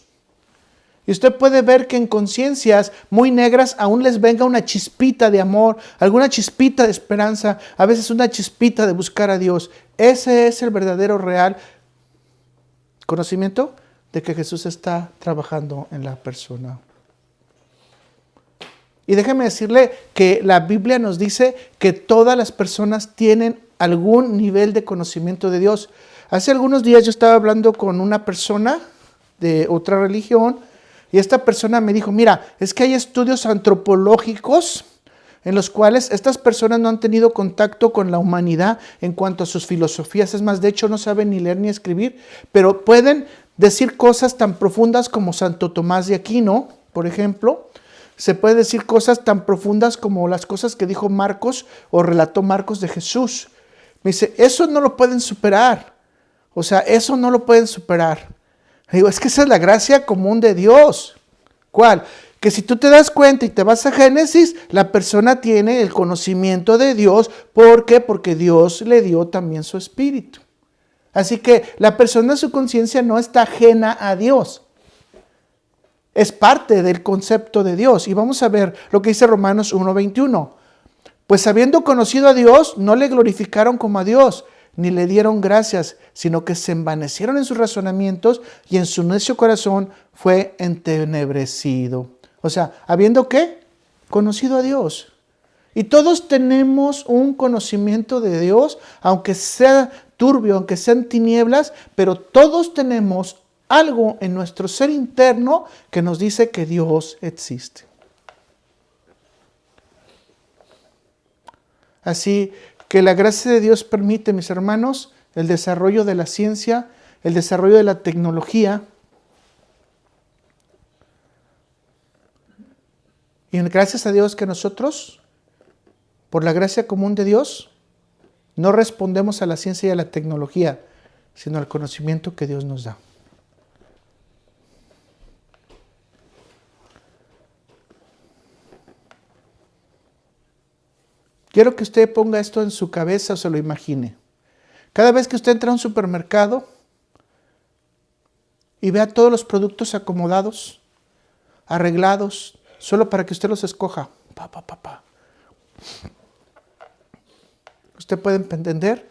Y usted puede ver que en conciencias muy negras aún les venga una chispita de amor, alguna chispita de esperanza, a veces una chispita de buscar a Dios. Ese es el verdadero, real conocimiento de que Jesús está trabajando en la persona. Y déjeme decirle que la Biblia nos dice que todas las personas tienen algún nivel de conocimiento de Dios. Hace algunos días yo estaba hablando con una persona de otra religión y esta persona me dijo, mira, es que hay estudios antropológicos en los cuales estas personas no han tenido contacto con la humanidad en cuanto a sus filosofías. Es más, de hecho no saben ni leer ni escribir, pero pueden decir cosas tan profundas como Santo Tomás de Aquino, por ejemplo. Se puede decir cosas tan profundas como las cosas que dijo Marcos o relató Marcos de Jesús. Me dice, eso no lo pueden superar. O sea, eso no lo pueden superar. Le digo, es que esa es la gracia común de Dios. ¿Cuál? Que si tú te das cuenta y te vas a Génesis, la persona tiene el conocimiento de Dios. ¿Por qué? Porque Dios le dio también su espíritu. Así que la persona, su conciencia no está ajena a Dios. Es parte del concepto de Dios. Y vamos a ver lo que dice Romanos 1:21. Pues habiendo conocido a Dios, no le glorificaron como a Dios, ni le dieron gracias, sino que se envanecieron en sus razonamientos y en su necio corazón fue entenebrecido. O sea, ¿habiendo qué? Conocido a Dios. Y todos tenemos un conocimiento de Dios, aunque sea turbio, aunque sean tinieblas, pero todos tenemos algo en nuestro ser interno que nos dice que Dios existe. Así que la gracia de Dios permite, mis hermanos, el desarrollo de la ciencia, el desarrollo de la tecnología. Y gracias a Dios que nosotros, por la gracia común de Dios, no respondemos a la ciencia y a la tecnología, sino al conocimiento que Dios nos da. Quiero que usted ponga esto en su cabeza o se lo imagine. Cada vez que usted entra a un supermercado y vea todos los productos acomodados, arreglados, solo para que usted los escoja. Usted puede entender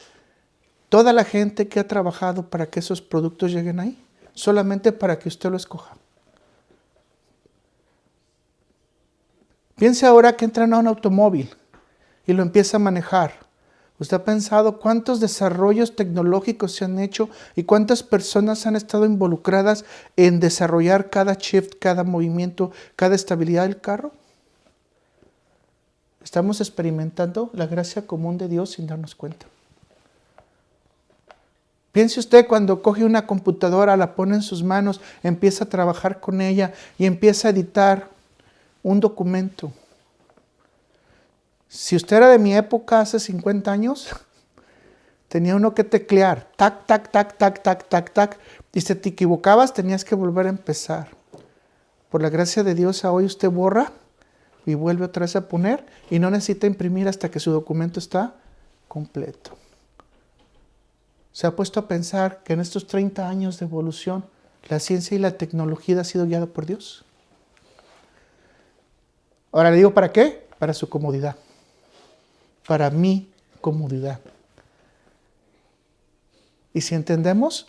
toda la gente que ha trabajado para que esos productos lleguen ahí, solamente para que usted lo escoja. Piense ahora que entran a un automóvil y lo empieza a manejar. ¿Usted ha pensado cuántos desarrollos tecnológicos se han hecho y cuántas personas han estado involucradas en desarrollar cada shift, cada movimiento, cada estabilidad del carro? Estamos experimentando la gracia común de Dios sin darnos cuenta. Piense usted cuando coge una computadora, la pone en sus manos, empieza a trabajar con ella y empieza a editar un documento. Si usted era de mi época hace 50 años, tenía uno que teclear, tac, tac, tac, tac, tac, tac, tac, y si te equivocabas tenías que volver a empezar. Por la gracia de Dios, hoy usted borra y vuelve otra vez a poner y no necesita imprimir hasta que su documento está completo. ¿Se ha puesto a pensar que en estos 30 años de evolución la ciencia y la tecnología ha sido guiada por Dios? Ahora le digo, ¿para qué? Para su comodidad. Para mi comodidad. Y si entendemos,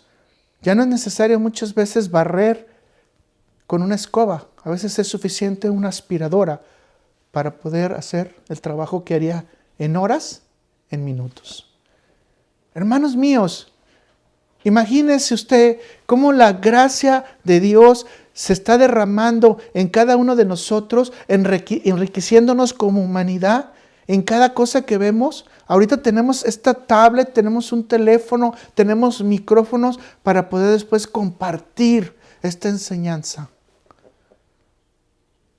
ya no es necesario muchas veces barrer con una escoba. A veces es suficiente una aspiradora para poder hacer el trabajo que haría en horas, en minutos. Hermanos míos, imagínese usted cómo la gracia de Dios se está derramando en cada uno de nosotros, enriqueciéndonos como humanidad. En cada cosa que vemos, ahorita tenemos esta tablet, tenemos un teléfono, tenemos micrófonos para poder después compartir esta enseñanza.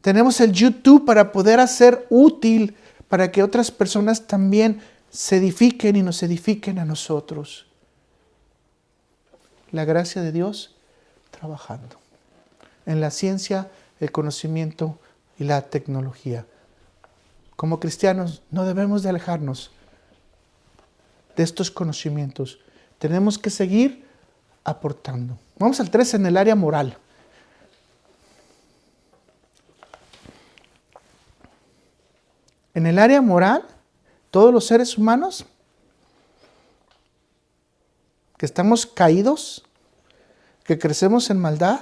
Tenemos el YouTube para poder hacer útil para que otras personas también se edifiquen y nos edifiquen a nosotros. La gracia de Dios trabajando en la ciencia, el conocimiento y la tecnología. Como cristianos no debemos de alejarnos de estos conocimientos. Tenemos que seguir aportando. Vamos al 3 en el área moral. En el área moral, todos los seres humanos que estamos caídos, que crecemos en maldad,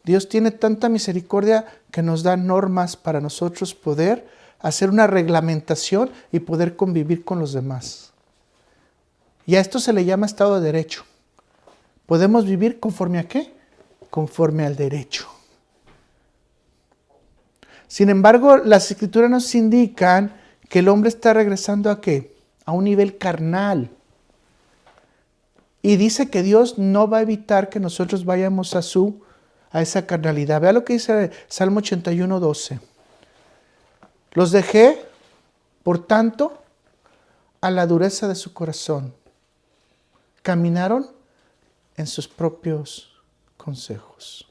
Dios tiene tanta misericordia que nos da normas para nosotros poder hacer una reglamentación y poder convivir con los demás. Y a esto se le llama Estado de Derecho. ¿Podemos vivir conforme a qué? Conforme al derecho. Sin embargo, las Escrituras nos indican que el hombre está regresando ¿a qué? A un nivel carnal. Y dice que Dios no va a evitar que nosotros vayamos a esa carnalidad. Vea lo que dice Salmo 81, 12. Los dejé, por tanto, a la dureza de su corazón. Caminaron en sus propios consejos.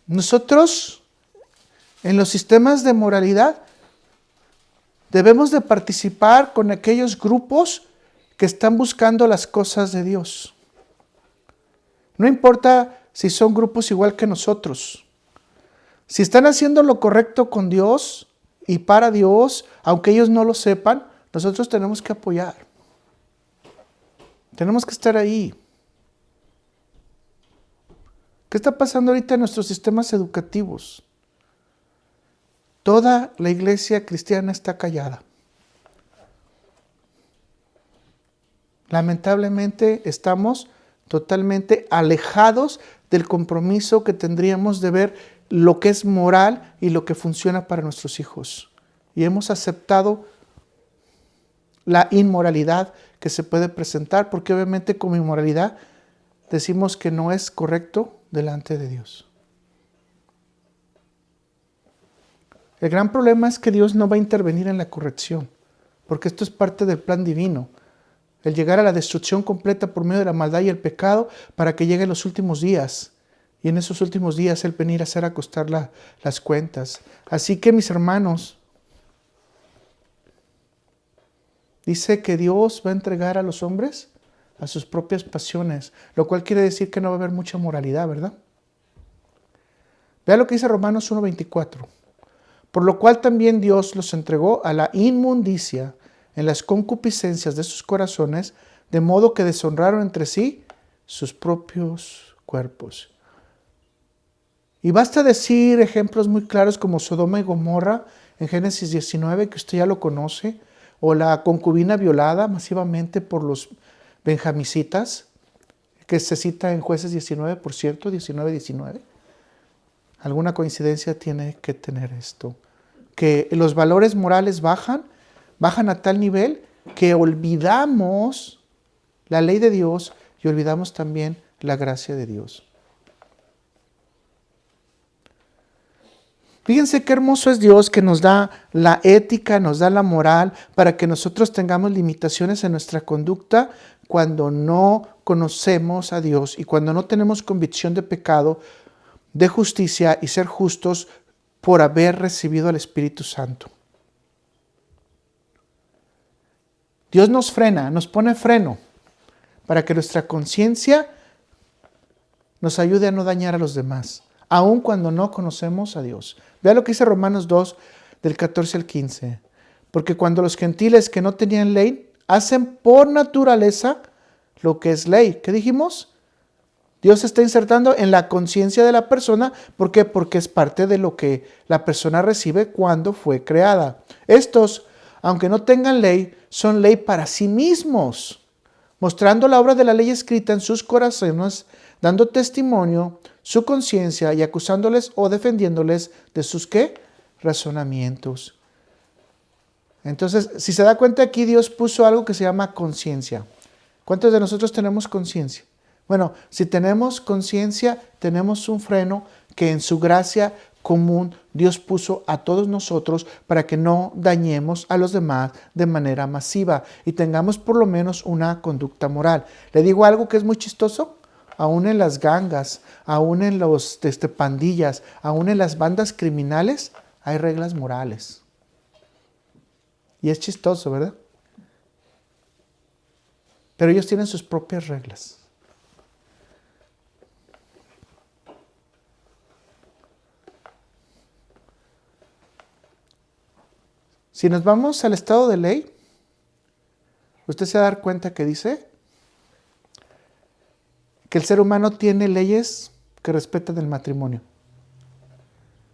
Nosotros, en los sistemas de moralidad, debemos de participar con aquellos grupos que están buscando las cosas de Dios. No importa si son grupos igual que nosotros. Si están haciendo lo correcto con Dios y para Dios, aunque ellos no lo sepan, nosotros tenemos que apoyar. Tenemos que estar ahí. ¿Qué está pasando ahorita en nuestros sistemas educativos? Toda la iglesia cristiana está callada. Lamentablemente estamos totalmente alejados del compromiso que tendríamos de ver lo que es moral y lo que funciona para nuestros hijos. Y hemos aceptado la inmoralidad que se puede presentar, porque obviamente como inmoralidad decimos que no es correcto delante de Dios. El gran problema es que Dios no va a intervenir en la corrección, porque esto es parte del plan divino. El llegar a la destrucción completa por medio de la maldad y el pecado para que lleguen los últimos días. Y en esos últimos días Él venir a hacer acostar las cuentas. Así que mis hermanos, dice que Dios va a entregar a los hombres a sus propias pasiones, lo cual quiere decir que no va a haber mucha moralidad, ¿verdad? Vea lo que dice Romanos 1:24. Por lo cual también Dios los entregó a la inmundicia en las concupiscencias de sus corazones, de modo que deshonraron entre sí sus propios cuerpos. Y basta decir ejemplos muy claros como Sodoma y Gomorra en Génesis 19, que usted ya lo conoce, o la concubina violada masivamente por los benjamicitas, que se cita en Jueces 19, por cierto, 19:19. Alguna coincidencia tiene que tener esto. Que los valores morales bajan a tal nivel que olvidamos la ley de Dios y olvidamos también la gracia de Dios. Fíjense qué hermoso es Dios que nos da la ética, nos da la moral para que nosotros tengamos limitaciones en nuestra conducta cuando no conocemos a Dios y cuando no tenemos convicción de pecado, de justicia y ser justos por haber recibido al Espíritu Santo. Dios nos frena, nos pone freno para que nuestra conciencia nos ayude a no dañar a los demás, aun cuando no conocemos a Dios. Vea lo que dice Romanos 2, del 14 al 15. Porque cuando los gentiles que no tenían ley hacen por naturaleza lo que es ley, ¿qué dijimos? Dios está insertando en la conciencia de la persona. ¿Por qué? Porque es parte de lo que la persona recibe cuando fue creada. Estos, aunque no tengan ley, son ley para sí mismos, mostrando la obra de la ley escrita en sus corazones, dando testimonio, su conciencia y acusándoles o defendiéndoles de sus ¿qué? Razonamientos. Entonces, si se da cuenta aquí, Dios puso algo que se llama conciencia. ¿Cuántos de nosotros tenemos conciencia? Bueno, si tenemos conciencia, tenemos un freno que en su gracia común Dios puso a todos nosotros para que no dañemos a los demás de manera masiva y tengamos por lo menos una conducta moral. Le digo algo que es muy chistoso. Aún en las gangas, aún en los pandillas, aún en las bandas criminales, hay reglas morales. Y es chistoso, ¿verdad? Pero ellos tienen sus propias reglas. Si nos vamos al estado de ley, usted se va a dar cuenta que dice que el ser humano tiene leyes que respetan el matrimonio.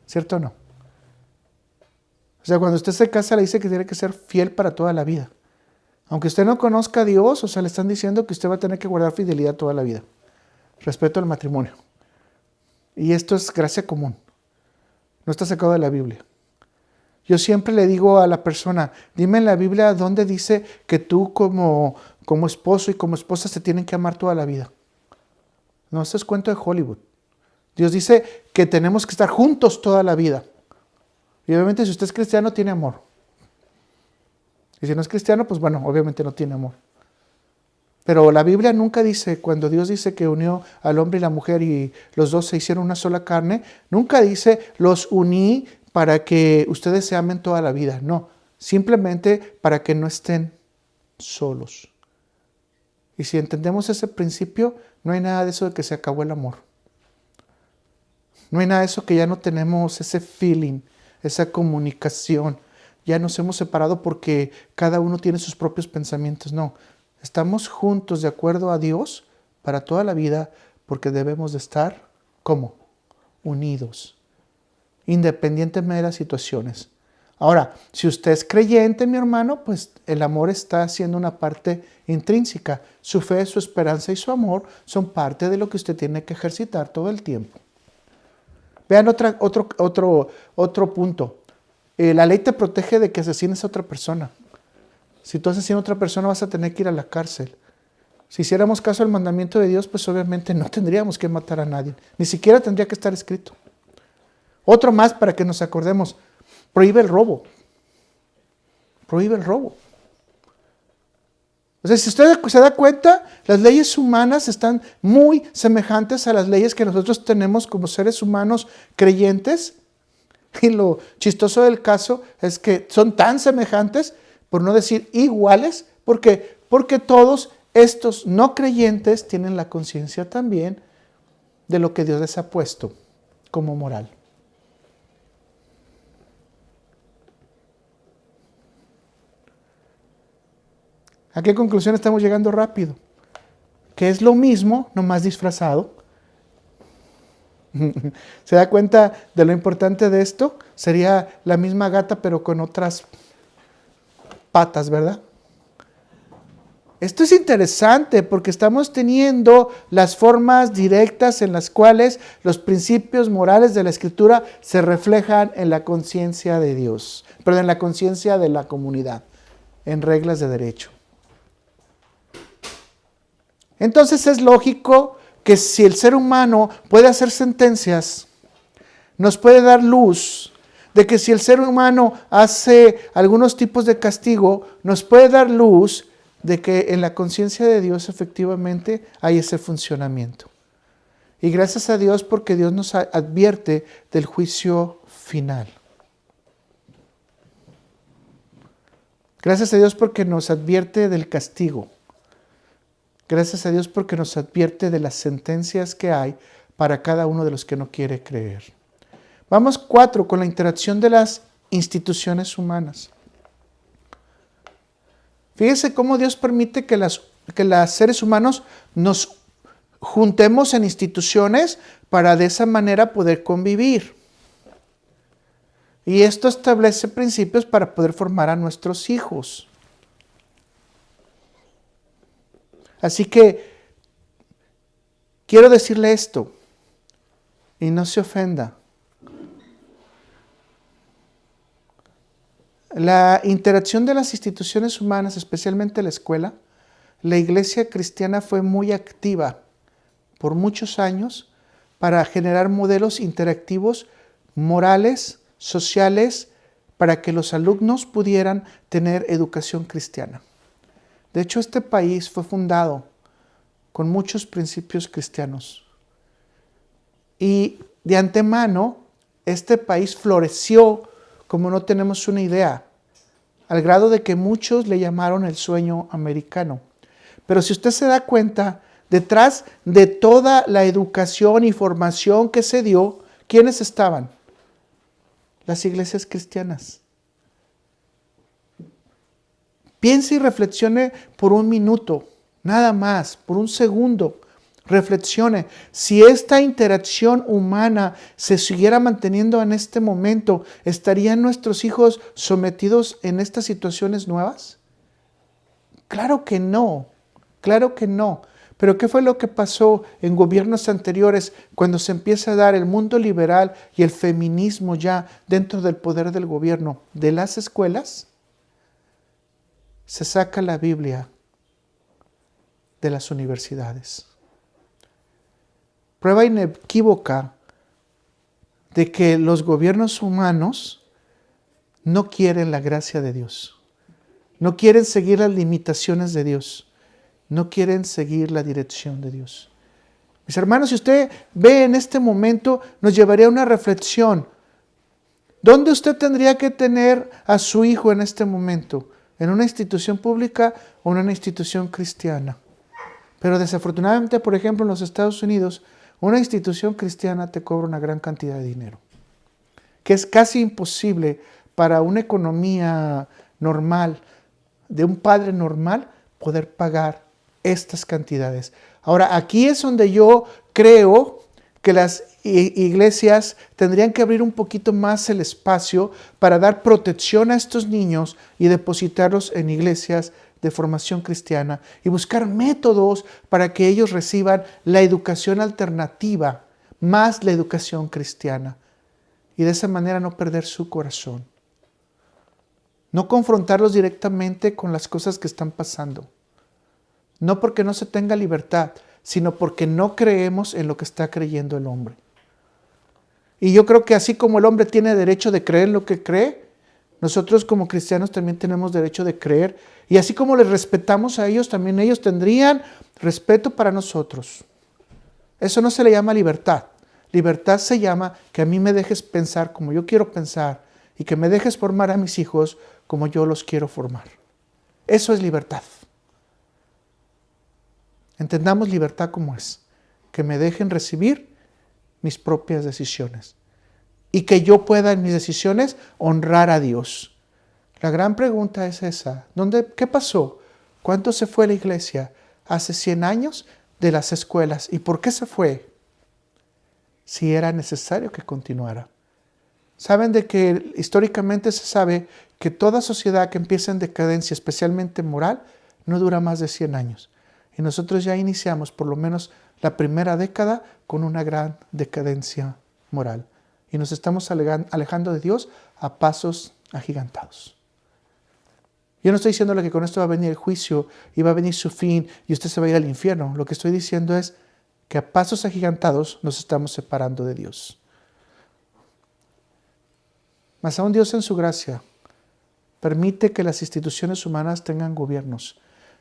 ¿Cierto o no? O sea, cuando usted se casa le dice que tiene que ser fiel para toda la vida. Aunque usted no conozca a Dios, o sea, le están diciendo que usted va a tener que guardar fidelidad toda la vida. Respeto al matrimonio. Y esto es gracia común. No está sacado de la Biblia. Yo siempre le digo a la persona, dime en la Biblia dónde dice que tú como esposo y como esposa se tienen que amar toda la vida. No, eso es cuento de Hollywood. Dios dice que tenemos que estar juntos toda la vida. Y obviamente si usted es cristiano tiene amor. Y si no es cristiano, pues bueno, obviamente no tiene amor. Pero la Biblia nunca dice, cuando Dios dice que unió al hombre y la mujer y los dos se hicieron una sola carne, nunca dice, los uní para que ustedes se amen toda la vida. No, simplemente para que no estén solos. Y si entendemos ese principio, no hay nada de eso de que se acabó el amor. No hay nada de eso que ya no tenemos ese feeling, esa comunicación. Ya nos hemos separado porque cada uno tiene sus propios pensamientos. No, estamos juntos de acuerdo a Dios para toda la vida porque debemos de estar, ¿cómo? Unidos, independientemente de las situaciones. Ahora, si usted es creyente, mi hermano, pues el amor está siendo una parte intrínseca. Su fe, su esperanza y su amor son parte de lo que usted tiene que ejercitar todo el tiempo. Vean otro punto. La ley te protege de que asesines a otra persona. Si tú asesinas a otra persona vas a tener que ir a la cárcel. Si hiciéramos caso al mandamiento de Dios, pues obviamente no tendríamos que matar a nadie. Ni siquiera tendría que estar escrito. Otro más para que nos acordemos. Prohíbe el robo. Prohíbe el robo. O sea, si usted se da cuenta, las leyes humanas están muy semejantes a las leyes que nosotros tenemos como seres humanos creyentes. Y lo chistoso del caso es que son tan semejantes, por no decir iguales, porque todos estos no creyentes tienen la conciencia también de lo que Dios les ha puesto como moral. ¿A qué conclusión estamos llegando rápido? Que es lo mismo, nomás disfrazado. ¿Se da cuenta de lo importante de esto? Sería la misma gata pero con otras patas, ¿verdad? Esto es interesante porque estamos teniendo las formas directas en las cuales los principios morales de la Escritura se reflejan en la conciencia de Dios, en la conciencia de la comunidad, en reglas de derecho. Entonces es lógico que si el ser humano puede hacer sentencias, nos puede dar luz de que si el ser humano hace algunos tipos de castigo, nos puede dar luz de que en la conciencia de Dios efectivamente hay ese funcionamiento. Y gracias a Dios porque Dios nos advierte del juicio final. Gracias a Dios porque nos advierte del castigo. Gracias a Dios porque nos advierte de las sentencias que hay para cada uno de los que no quiere creer. Vamos 4 con la interacción de las instituciones humanas. Fíjese cómo Dios permite que los seres humanos nos juntemos en instituciones para de esa manera poder convivir. Y esto establece principios para poder formar a nuestros hijos. Así que quiero decirle esto y no se ofenda. La interacción de las instituciones humanas, especialmente la escuela, la iglesia cristiana fue muy activa por muchos años para generar modelos interactivos, morales, sociales, para que los alumnos pudieran tener educación cristiana. De hecho, este país fue fundado con muchos principios cristianos. Y de antemano, este país floreció como no tenemos una idea, al grado de que muchos le llamaron el sueño americano. Pero si usted se da cuenta, detrás de toda la educación y formación que se dio, ¿quiénes estaban? Las iglesias cristianas. Piense y reflexione por un minuto, nada más, por un segundo. Reflexione. Si esta interacción humana se siguiera manteniendo en este momento, ¿estarían nuestros hijos sometidos en estas situaciones nuevas? Claro que no. Claro que no. Pero ¿qué fue lo que pasó en gobiernos anteriores cuando se empieza a dar el mundo liberal y el feminismo ya dentro del poder del gobierno? De las escuelas se saca la Biblia de las universidades. Prueba inequívoca de que los gobiernos humanos no quieren la gracia de Dios. No quieren seguir las limitaciones de Dios. No quieren seguir la dirección de Dios. Mis hermanos, si usted ve en este momento, nos llevaría a una reflexión. ¿Dónde usted tendría que tener a su hijo en este momento? ¿En una institución pública o en una institución cristiana? Pero desafortunadamente, por ejemplo, en los Estados Unidos, una institución cristiana te cobra una gran cantidad de dinero, que es casi imposible para una economía normal, de un padre normal, poder pagar estas cantidades. Ahora, aquí es donde yo creo que las iglesias tendrían que abrir un poquito más el espacio para dar protección a estos niños y depositarlos en iglesias de formación cristiana y buscar métodos para que ellos reciban la educación alternativa, más la educación cristiana, y de esa manera no perder su corazón. No confrontarlos directamente con las cosas que están pasando. No porque no se tenga libertad, sino porque no creemos en lo que está creyendo el hombre. Y yo creo que así como el hombre tiene derecho de creer en lo que cree, nosotros como cristianos también tenemos derecho de creer. Y así como les respetamos a ellos, también ellos tendrían respeto para nosotros. Eso no se le llama libertad. Libertad se llama que a mí me dejes pensar como yo quiero pensar y que me dejes formar a mis hijos como yo los quiero formar. Eso es libertad. Entendamos libertad como es. Que me dejen recibir mis propias decisiones. Y que yo pueda en mis decisiones honrar a Dios. La gran pregunta es esa. ¿Qué pasó? ¿Cuánto se fue la iglesia hace 100 años de las escuelas? ¿Y por qué se fue? Si era necesario que continuara. Saben de que históricamente se sabe que toda sociedad que empieza en decadencia, especialmente moral, no dura más de 100 años. Y nosotros ya iniciamos por lo menos la primera década con una gran decadencia moral. Y nos estamos alejando de Dios a pasos agigantados. Yo no estoy diciéndole que con esto va a venir el juicio y va a venir su fin y usted se va a ir al infierno. Lo que estoy diciendo es que a pasos agigantados nos estamos separando de Dios. Mas aún Dios en su gracia permite que las instituciones humanas tengan gobiernos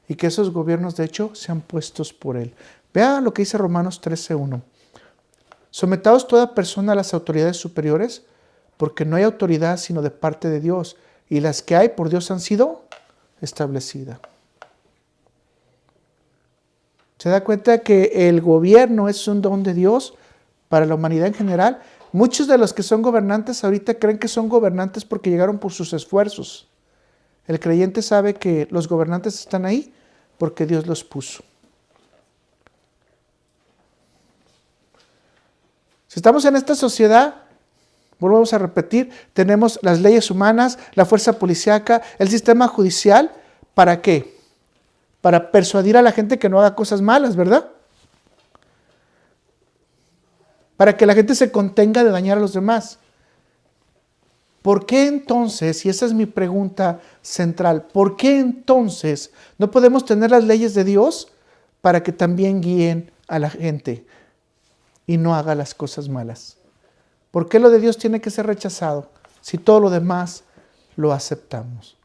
y que esos gobiernos de hecho sean puestos por Él. Vea lo que dice Romanos 13:1. Sometaos toda persona a las autoridades superiores, porque no hay autoridad sino de parte de Dios, y las que hay por Dios han sido establecidas. ¿Se da cuenta que el gobierno es un don de Dios para la humanidad en general? Muchos de los que son gobernantes ahorita creen que son gobernantes porque llegaron por sus esfuerzos. El creyente sabe que los gobernantes están ahí porque Dios los puso. Si estamos en esta sociedad, volvemos a repetir, tenemos las leyes humanas, la fuerza policíaca, el sistema judicial. ¿Para qué? Para persuadir a la gente que no haga cosas malas, ¿verdad? Para que la gente se contenga de dañar a los demás. ¿Por qué entonces, y esa es mi pregunta central, por qué entonces no podemos tener las leyes de Dios para que también guíen a la gente y no haga las cosas malas? ¿Por qué lo de Dios tiene que ser rechazado si todo lo demás lo aceptamos?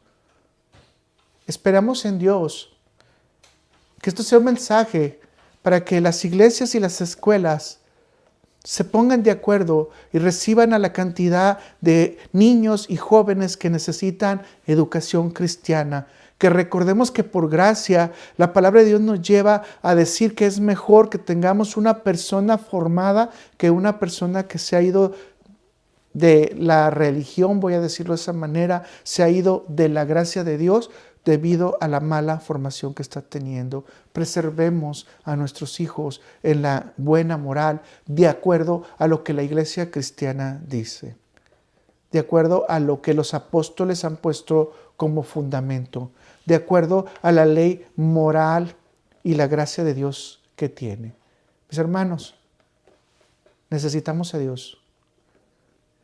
Esperamos en Dios que esto sea un mensaje para que las iglesias y las escuelas se pongan de acuerdo y reciban a la cantidad de niños y jóvenes que necesitan educación cristiana. Que recordemos que por gracia la palabra de Dios nos lleva a decir que es mejor que tengamos una persona formada que una persona que se ha ido de la religión, voy a decirlo de esa manera, se ha ido de la gracia de Dios, debido a la mala formación que está teniendo. Preservemos a nuestros hijos en la buena moral, de acuerdo a lo que la iglesia cristiana dice, de acuerdo a lo que los apóstoles han puesto como fundamento, de acuerdo a la ley moral y la gracia de Dios que tiene. Mis hermanos, necesitamos a Dios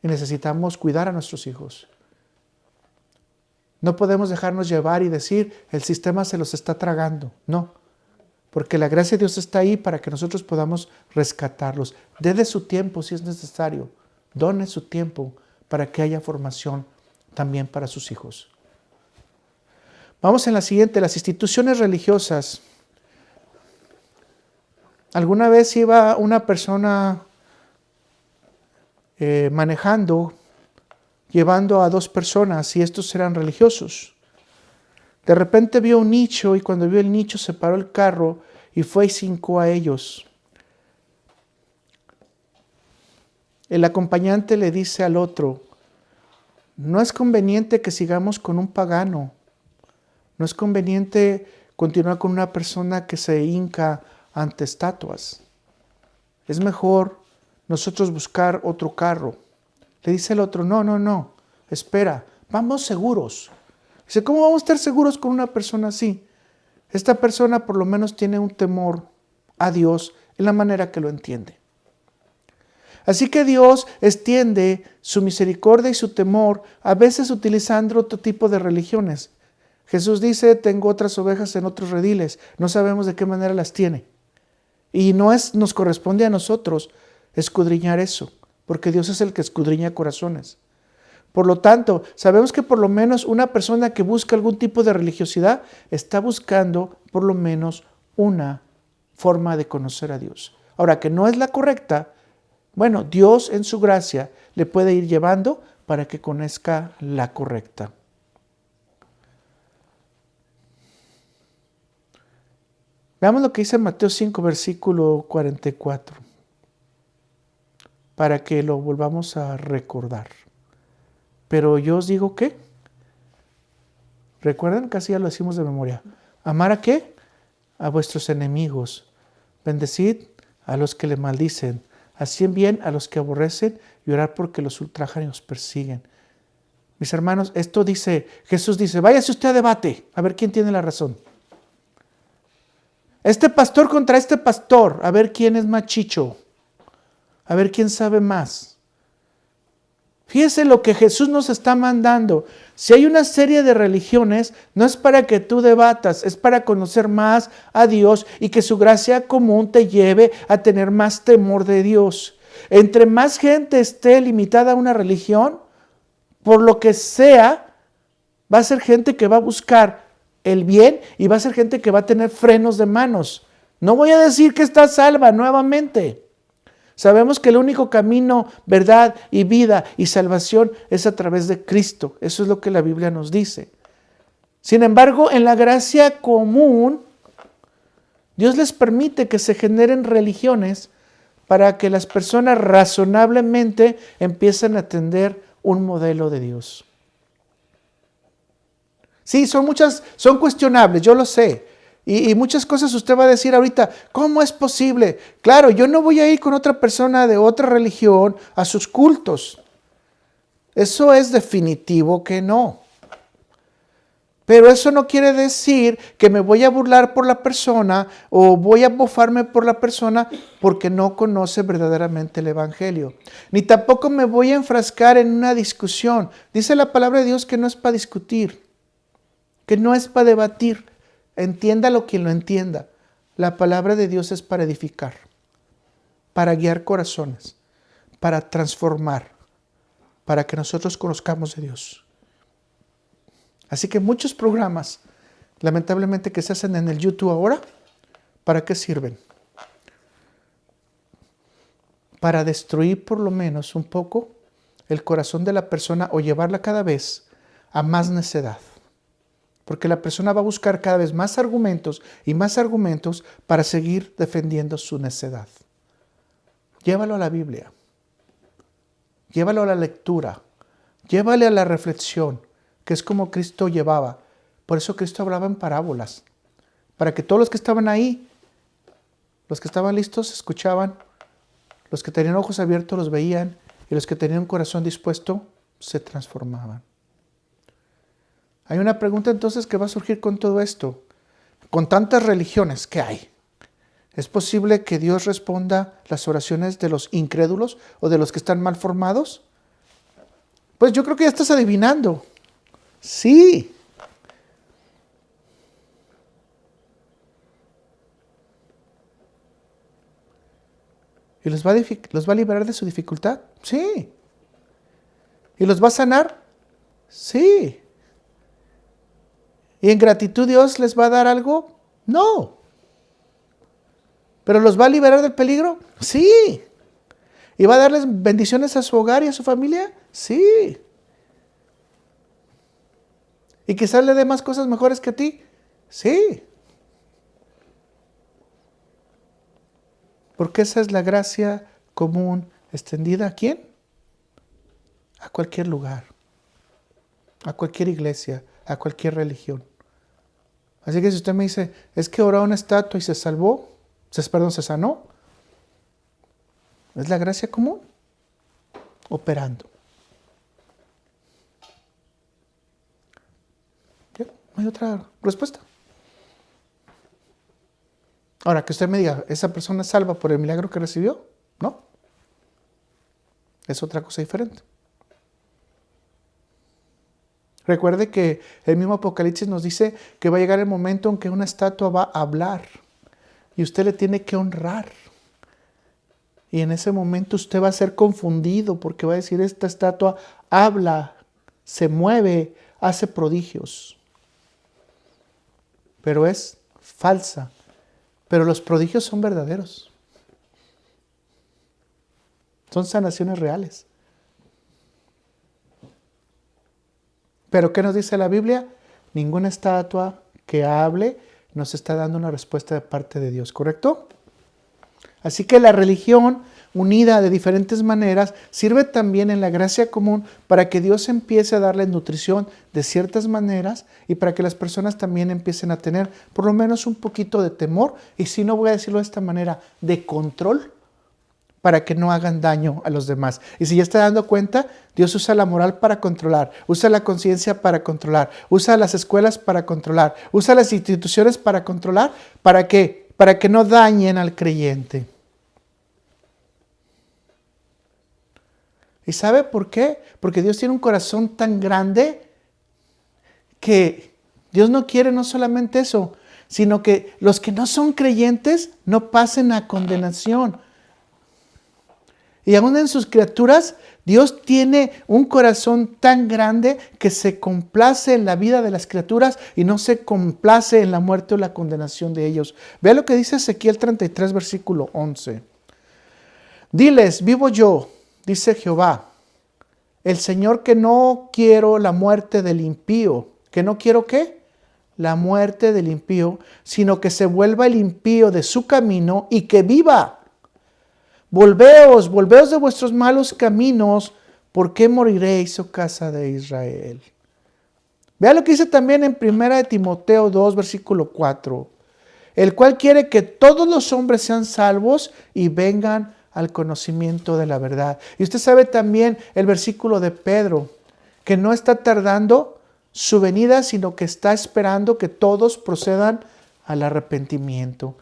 y necesitamos cuidar a nuestros hijos. No podemos dejarnos llevar y decir, el sistema se los está tragando. No, porque la gracia de Dios está ahí para que nosotros podamos rescatarlos. Dé su tiempo si es necesario. Done su tiempo para que haya formación también para sus hijos. Vamos en la siguiente, las instituciones religiosas. Alguna vez iba una persona manejando, llevando a 2 personas, y estos eran religiosos. De repente vio un nicho, y cuando vio el nicho se paró el carro y fue y hincó a ellos. El acompañante le dice al otro, no es conveniente que sigamos con un pagano, no es conveniente continuar con una persona que se hinca ante estatuas. Es mejor nosotros buscar otro carro. Le dice el otro, no, espera, vamos seguros. Dice, ¿cómo vamos a estar seguros con una persona así? Esta persona por lo menos tiene un temor a Dios en la manera que lo entiende. Así que Dios extiende su misericordia y su temor, a veces utilizando otro tipo de religiones. Jesús dice, tengo otras ovejas en otros rediles, no sabemos de qué manera las tiene. Y nos corresponde a nosotros escudriñar eso, porque Dios es el que escudriña corazones. Por lo tanto, sabemos que por lo menos una persona que busca algún tipo de religiosidad está buscando por lo menos una forma de conocer a Dios. Ahora, que no es la correcta, bueno, Dios en su gracia le puede ir llevando para que conozca la correcta. Veamos lo que dice Mateo 5, versículo 44, para que lo volvamos a recordar. Pero yo os digo que, ¿recuerdan? Casi ya lo decimos de memoria. ¿Amar a qué? A vuestros enemigos. Bendecid a los que le maldicen. Haced bien a los que aborrecen y orad porque los ultrajan y os persiguen. Mis hermanos, esto dice, Jesús dice, váyase usted a debate, a ver quién tiene la razón. Este pastor contra este pastor, a ver quién es más chicho, a ver quién sabe más. Fíjese lo que Jesús nos está mandando. Si hay una serie de religiones, no es para que tú debatas, es para conocer más a Dios y que su gracia común te lleve a tener más temor de Dios. Entre más gente esté limitada a una religión, por lo que sea, va a ser gente que va a buscar el bien y va a ser gente que va a tener frenos de manos. No voy a decir que está salva nuevamente. Sabemos que el único camino, verdad y vida y salvación es a través de Cristo. Eso es lo que la Biblia nos dice. Sin embargo, en la gracia común, Dios les permite que se generen religiones para que las personas razonablemente empiecen a atender un modelo de Dios. Sí, son cuestionables, yo lo sé. Y muchas cosas usted va a decir ahorita, ¿cómo es posible? Claro, yo no voy a ir con otra persona de otra religión a sus cultos. Eso es definitivo que no. Pero eso no quiere decir que me voy a burlar por la persona o voy a mofarme por la persona porque no conoce verdaderamente el Evangelio. Ni tampoco me voy a enfrascar en una discusión. Dice la palabra de Dios que no es para discutir, que no es para debatir. Entiéndalo quien lo entienda. La palabra de Dios es para edificar, para guiar corazones, para transformar, para que nosotros conozcamos de Dios. Así que muchos programas, lamentablemente, que se hacen en el YouTube ahora, ¿para qué sirven? Para destruir por lo menos un poco el corazón de la persona o llevarla cada vez a más necedad. Porque la persona va a buscar cada vez más argumentos y más argumentos para seguir defendiendo su necedad. Llévalo a la Biblia. Llévalo a la lectura. Llévale a la reflexión, que es como Cristo llevaba. Por eso Cristo hablaba en parábolas, para que todos los que estaban ahí, los que estaban listos, escuchaban, los que tenían ojos abiertos los veían, y los que tenían un corazón dispuesto se transformaban. Hay una pregunta entonces que va a surgir con todo esto. Con tantas religiones que hay, ¿es posible que Dios responda las oraciones de los incrédulos o de los que están mal formados? Pues yo creo que ya estás adivinando. Sí. ¿Y los va a liberar de su dificultad? Sí. ¿Y los va a sanar? Sí. ¿Y en gratitud Dios les va a dar algo? No. ¿Pero los va a liberar del peligro? Sí. ¿Y va a darles bendiciones a su hogar y a su familia? Sí. ¿Y quizás le dé más cosas mejores que a ti? Sí. Porque esa es la gracia común extendida ¿a quién? A cualquier lugar, a cualquier iglesia, a cualquier religión. Así que si usted me dice, es que oró a una estatua y se salvó, se sanó, es la gracia común operando. ¿Ya? ¿No hay otra respuesta? Ahora, que usted me diga, ¿esa persona es salva por el milagro que recibió? No. Es otra cosa diferente. Recuerde que el mismo Apocalipsis nos dice que va a llegar el momento en que una estatua va a hablar y usted le tiene que honrar. Y en ese momento usted va a ser confundido porque va a decir, esta estatua habla, se mueve, hace prodigios. Pero es falsa. Pero los prodigios son verdaderos. Son sanaciones reales. Pero ¿qué nos dice la Biblia? Ninguna estatua que hable nos está dando una respuesta de parte de Dios, ¿correcto? Así que la religión unida de diferentes maneras sirve también en la gracia común para que Dios empiece a darle nutrición de ciertas maneras y para que las personas también empiecen a tener por lo menos un poquito de temor y si no voy a decirlo de esta manera, de control para que no hagan daño a los demás. Y si ya está dando cuenta, Dios usa la moral para controlar, usa la conciencia para controlar, usa las escuelas para controlar, usa las instituciones para controlar. ¿Para qué? Para que no dañen al creyente. ¿Y sabe por qué? Porque Dios tiene un corazón tan grande que Dios no quiere no solamente eso, sino que los que no son creyentes no pasen a condenación. Y aún en sus criaturas, Dios tiene un corazón tan grande que se complace en la vida de las criaturas y no se complace en la muerte o la condenación de ellos. Vea lo que dice Ezequiel 33, versículo 11. Diles, vivo yo, dice Jehová, el Señor, que no quiero la muerte del impío. ¿Que no quiero qué? La muerte del impío, sino que se vuelva el impío de su camino y que viva. Volveos de vuestros malos caminos, ¿por qué moriréis, oh casa de Israel? Vea lo que dice también en 1 Timoteo 2, versículo 4. El cual quiere que todos los hombres sean salvos y vengan al conocimiento de la verdad. Y usted sabe también el versículo de Pedro, que no está tardando su venida, sino que está esperando que todos procedan al arrepentimiento.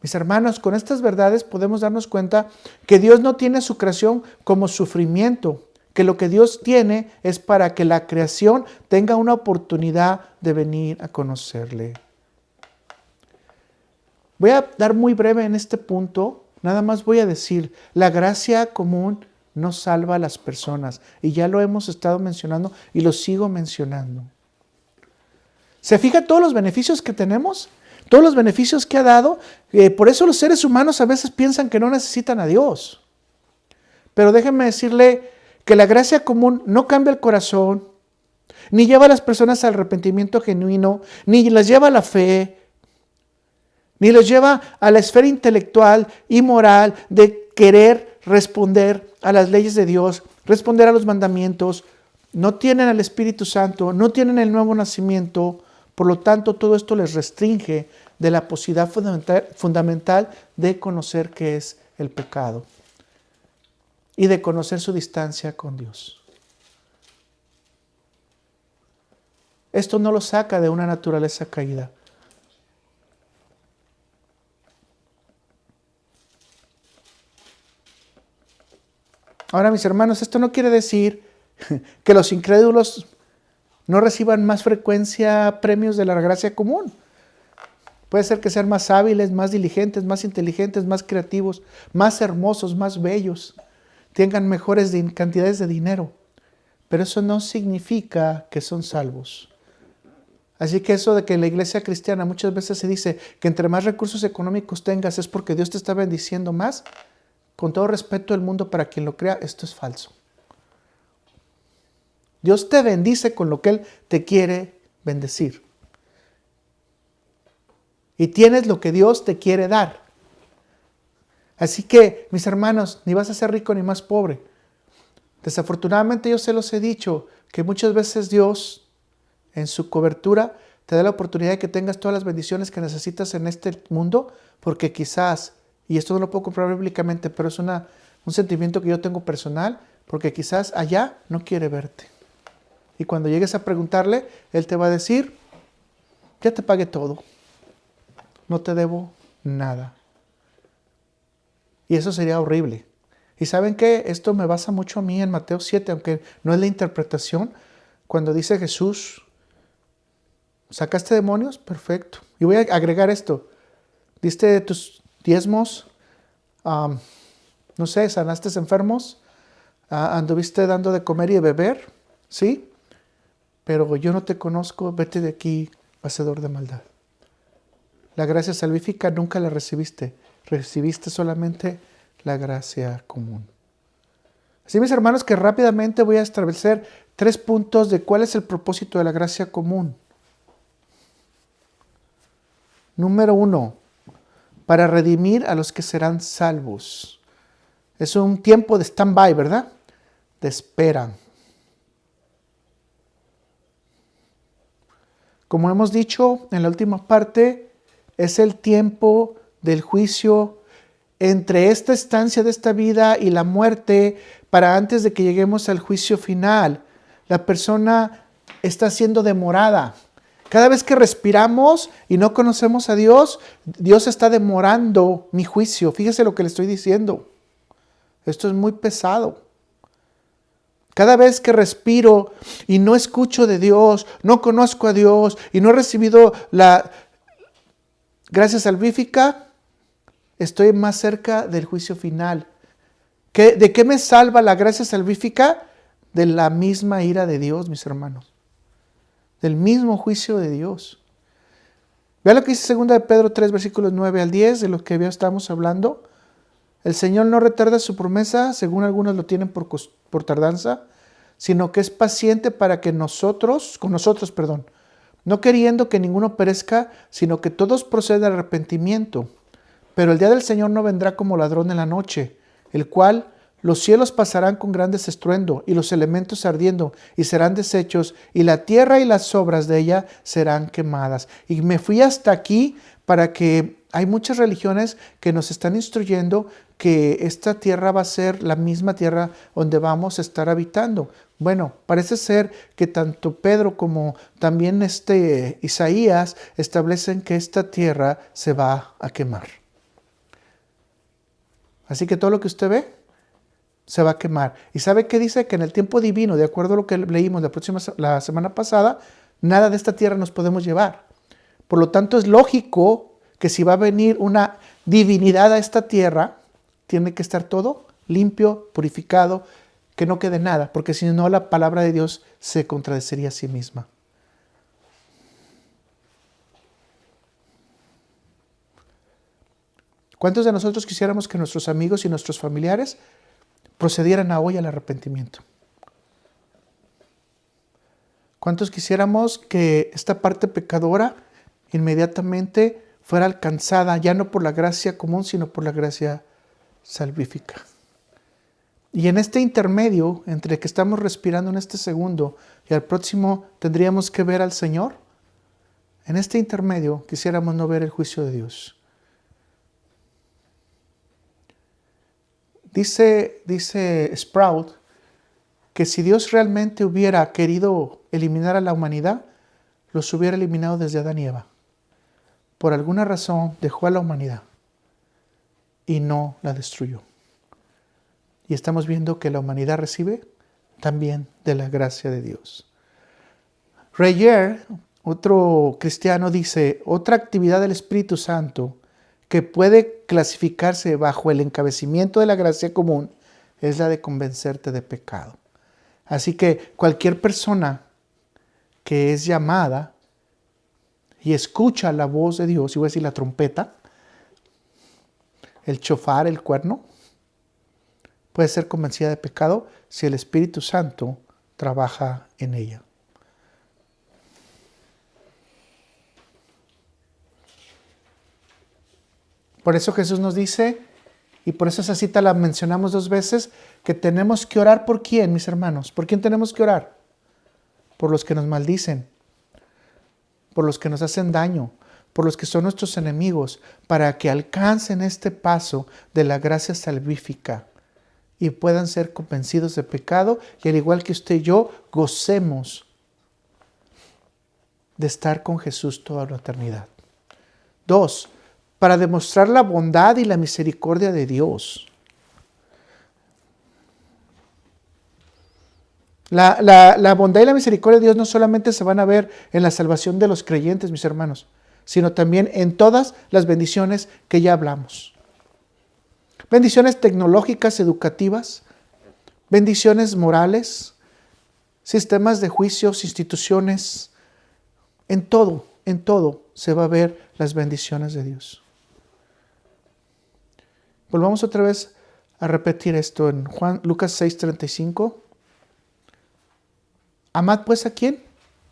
Mis hermanos, con estas verdades podemos darnos cuenta que Dios no tiene su creación como sufrimiento, que lo que Dios tiene es para que la creación tenga una oportunidad de venir a conocerle. Voy a dar muy breve en este punto, nada más voy a decir, la gracia común no salva a las personas, y ya lo hemos estado mencionando y lo sigo mencionando. ¿Se fija todos los beneficios que tenemos? Todos los beneficios que ha dado. Por eso los seres humanos a veces piensan que no necesitan a Dios. Pero déjenme decirle que la gracia común no cambia el corazón, ni lleva a las personas al arrepentimiento genuino, ni las lleva a la fe, ni los lleva a la esfera intelectual y moral de querer responder a las leyes de Dios, responder a los mandamientos. No tienen al Espíritu Santo, no tienen el nuevo nacimiento. Por lo tanto, todo esto les restringe de la posibilidad fundamental de conocer qué es el pecado y de conocer su distancia con Dios. Esto no lo saca de una naturaleza caída. Ahora, mis hermanos, esto no quiere decir que los incrédulos no reciban más frecuencia premios de la gracia común. Puede ser que sean más hábiles, más diligentes, más inteligentes, más creativos, más hermosos, más bellos, tengan mejores cantidades de dinero. Pero eso no significa que son salvos. Así que eso de que en la iglesia cristiana muchas veces se dice que entre más recursos económicos tengas es porque Dios te está bendiciendo más, con todo respeto del mundo para quien lo crea, esto es falso. Dios te bendice con lo que Él te quiere bendecir. Y tienes lo que Dios te quiere dar. Así que, mis hermanos, ni vas a ser rico ni más pobre. Desafortunadamente yo se los he dicho, que muchas veces Dios, en su cobertura, te da la oportunidad de que tengas todas las bendiciones que necesitas en este mundo, porque quizás, y esto no lo puedo comprobar bíblicamente, pero es un sentimiento que yo tengo personal, porque quizás allá no quiere verte. Y cuando llegues a preguntarle, Él te va a decir, ya te pagué todo, no te debo nada. Y eso sería horrible. ¿Y saben qué? Esto me basa mucho a mí en Mateo 7, aunque no es la interpretación. Cuando dice Jesús, ¿sacaste demonios? Perfecto. Y voy a agregar esto. ¿Diste tus diezmos? No sé, ¿sanaste enfermos? ¿Anduviste dando de comer y de beber? ¿Sí? Pero yo no te conozco, vete de aquí, hacedor de maldad. La gracia salvífica nunca la recibiste. Recibiste solamente la gracia común. Así, mis hermanos, que rápidamente voy a establecer 3 puntos de cuál es el propósito de la gracia común. Número 1, para redimir a los que serán salvos. Es un tiempo de stand-by, ¿verdad? De espera. Como hemos dicho en la última parte, es el tiempo del juicio entre esta estancia de esta vida y la muerte, para antes de que lleguemos al juicio final. La persona está siendo demorada. Cada vez que respiramos y no conocemos a Dios, Dios está demorando mi juicio. Fíjese lo que le estoy diciendo. Esto es muy pesado. Cada vez que respiro y no escucho de Dios, no conozco a Dios y no he recibido la gracia salvífica, estoy más cerca del juicio final. ¿De qué me salva la gracia salvífica? De la misma ira de Dios, mis hermanos. Del mismo juicio de Dios. Vean lo que dice 2 de Pedro 3, versículos 9 al 10, de lo que ya estábamos hablando. El Señor no retarda su promesa, según algunos lo tienen por tardanza, sino que es paciente para que con nosotros, no queriendo que ninguno perezca, sino que todos procedan al arrepentimiento. Pero el día del Señor no vendrá como ladrón en la noche, el cual los cielos pasarán con grandes estruendo, y los elementos ardiendo, y serán deshechos, y la tierra y las obras de ella serán quemadas. Y me fui hasta aquí para que hay muchas religiones que nos están instruyendo que esta tierra va a ser la misma tierra donde vamos a estar habitando. Bueno, parece ser que tanto Pedro como también Isaías establecen que esta tierra se va a quemar. Así que todo lo que usted ve se va a quemar. ¿Y sabe qué dice? Que en el tiempo divino, de acuerdo a lo que leímos la semana pasada, nada de esta tierra nos podemos llevar. Por lo tanto, es lógico que si va a venir una divinidad a esta tierra, tiene que estar todo limpio, purificado, que no quede nada, porque si no la palabra de Dios se contradeciría a sí misma. ¿Cuántos de nosotros quisiéramos que nuestros amigos y nuestros familiares procedieran hoy al arrepentimiento? ¿Cuántos quisiéramos que esta parte pecadora inmediatamente fuera alcanzada, ya no por la gracia común, sino por la gracia salvífica? Y en este intermedio, entre que estamos respirando en este segundo y al próximo tendríamos que ver al Señor, En este intermedio quisiéramos no ver el juicio de Dios. Dice Sprout que si Dios realmente hubiera querido eliminar a la humanidad, los hubiera eliminado desde Adán y Eva. Por alguna razón dejó a la humanidad y no la destruyó. Y estamos viendo que la humanidad recibe también de la gracia de Dios. Reyer, otro cristiano, dice, otra actividad del Espíritu Santo que puede clasificarse bajo el encabezamiento de la gracia común es la de convencerte de pecado. Así que cualquier persona que es llamada y escucha la voz de Dios, y voy a decir la trompeta, el chofar, el cuerno, puede ser convencida de pecado si el Espíritu Santo trabaja en ella. Por eso Jesús nos dice, y por eso esa cita la mencionamos 2 veces, que tenemos que orar por quién, mis hermanos. ¿Por quién tenemos que orar? Por los que nos maldicen, por los que nos hacen daño, por los que son nuestros enemigos, para que alcancen este paso de la gracia salvífica y puedan ser convencidos de pecado y al igual que usted y yo, gocemos de estar con Jesús toda la eternidad. 2, para demostrar la bondad y la misericordia de Dios. La bondad y la misericordia de Dios no solamente se van a ver en la salvación de los creyentes, mis hermanos, sino también en todas las bendiciones que ya hablamos. Bendiciones tecnológicas, educativas, bendiciones morales, sistemas de juicios, instituciones, en todo se va a ver las bendiciones de Dios. Volvamos otra vez a repetir esto en Lucas 6:35. Amad pues ¿a quién?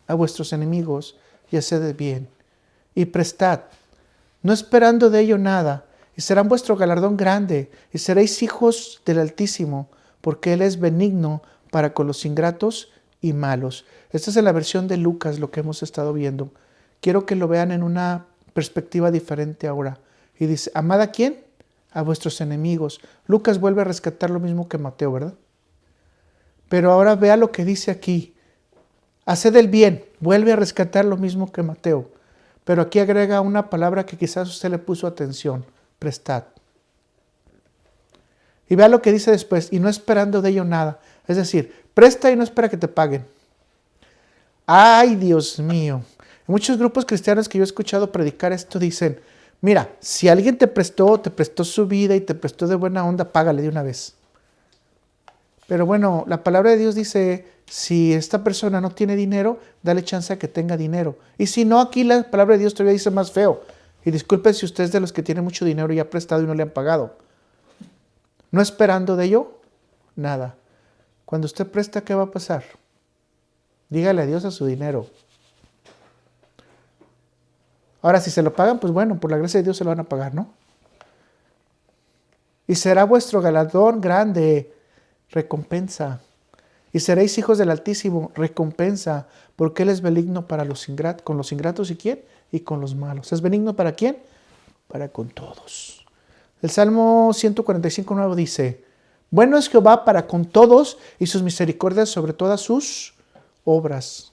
A vuestros enemigos y haced bien. Y prestad, no esperando de ello nada, y serán vuestro galardón grande, y seréis hijos del Altísimo, porque Él es benigno para con los ingratos y malos. Esta es la versión de Lucas, lo que hemos estado viendo. Quiero que lo vean en una perspectiva diferente ahora. Y dice, ¿amad a quién? A vuestros enemigos. Lucas vuelve a rescatar lo mismo que Mateo, ¿verdad? Pero ahora vea lo que dice aquí. Haced el bien. Vuelve a rescatar lo mismo que Mateo. Pero aquí agrega una palabra que quizás usted le puso atención. Prestad. Y vea lo que dice después. Y no esperando de ello nada. Es decir, presta y no espera que te paguen. ¡Ay, Dios mío! En muchos grupos cristianos que yo he escuchado predicar esto dicen, mira, si alguien te prestó su vida y te prestó de buena onda, págale de una vez. Pero bueno, la palabra de Dios dice, si esta persona no tiene dinero, dale chance a que tenga dinero. Y si no, aquí la palabra de Dios todavía dice más feo. Y disculpen si usted es de los que tiene mucho dinero y ha prestado y no le han pagado. No esperando de ello, nada. Cuando usted presta, ¿qué va a pasar? Dígale adiós a su dinero. Ahora, si se lo pagan, pues bueno, por la gracia de Dios se lo van a pagar, ¿no? Y será vuestro galardón grande, recompensa. Y seréis hijos del Altísimo, recompensa, porque Él es benigno para con los ingratos, ¿y quién? Y con los malos. ¿Es benigno para quién? Para con todos. El Salmo 145:9 dice, bueno es Jehová para con todos y sus misericordias sobre todas sus obras.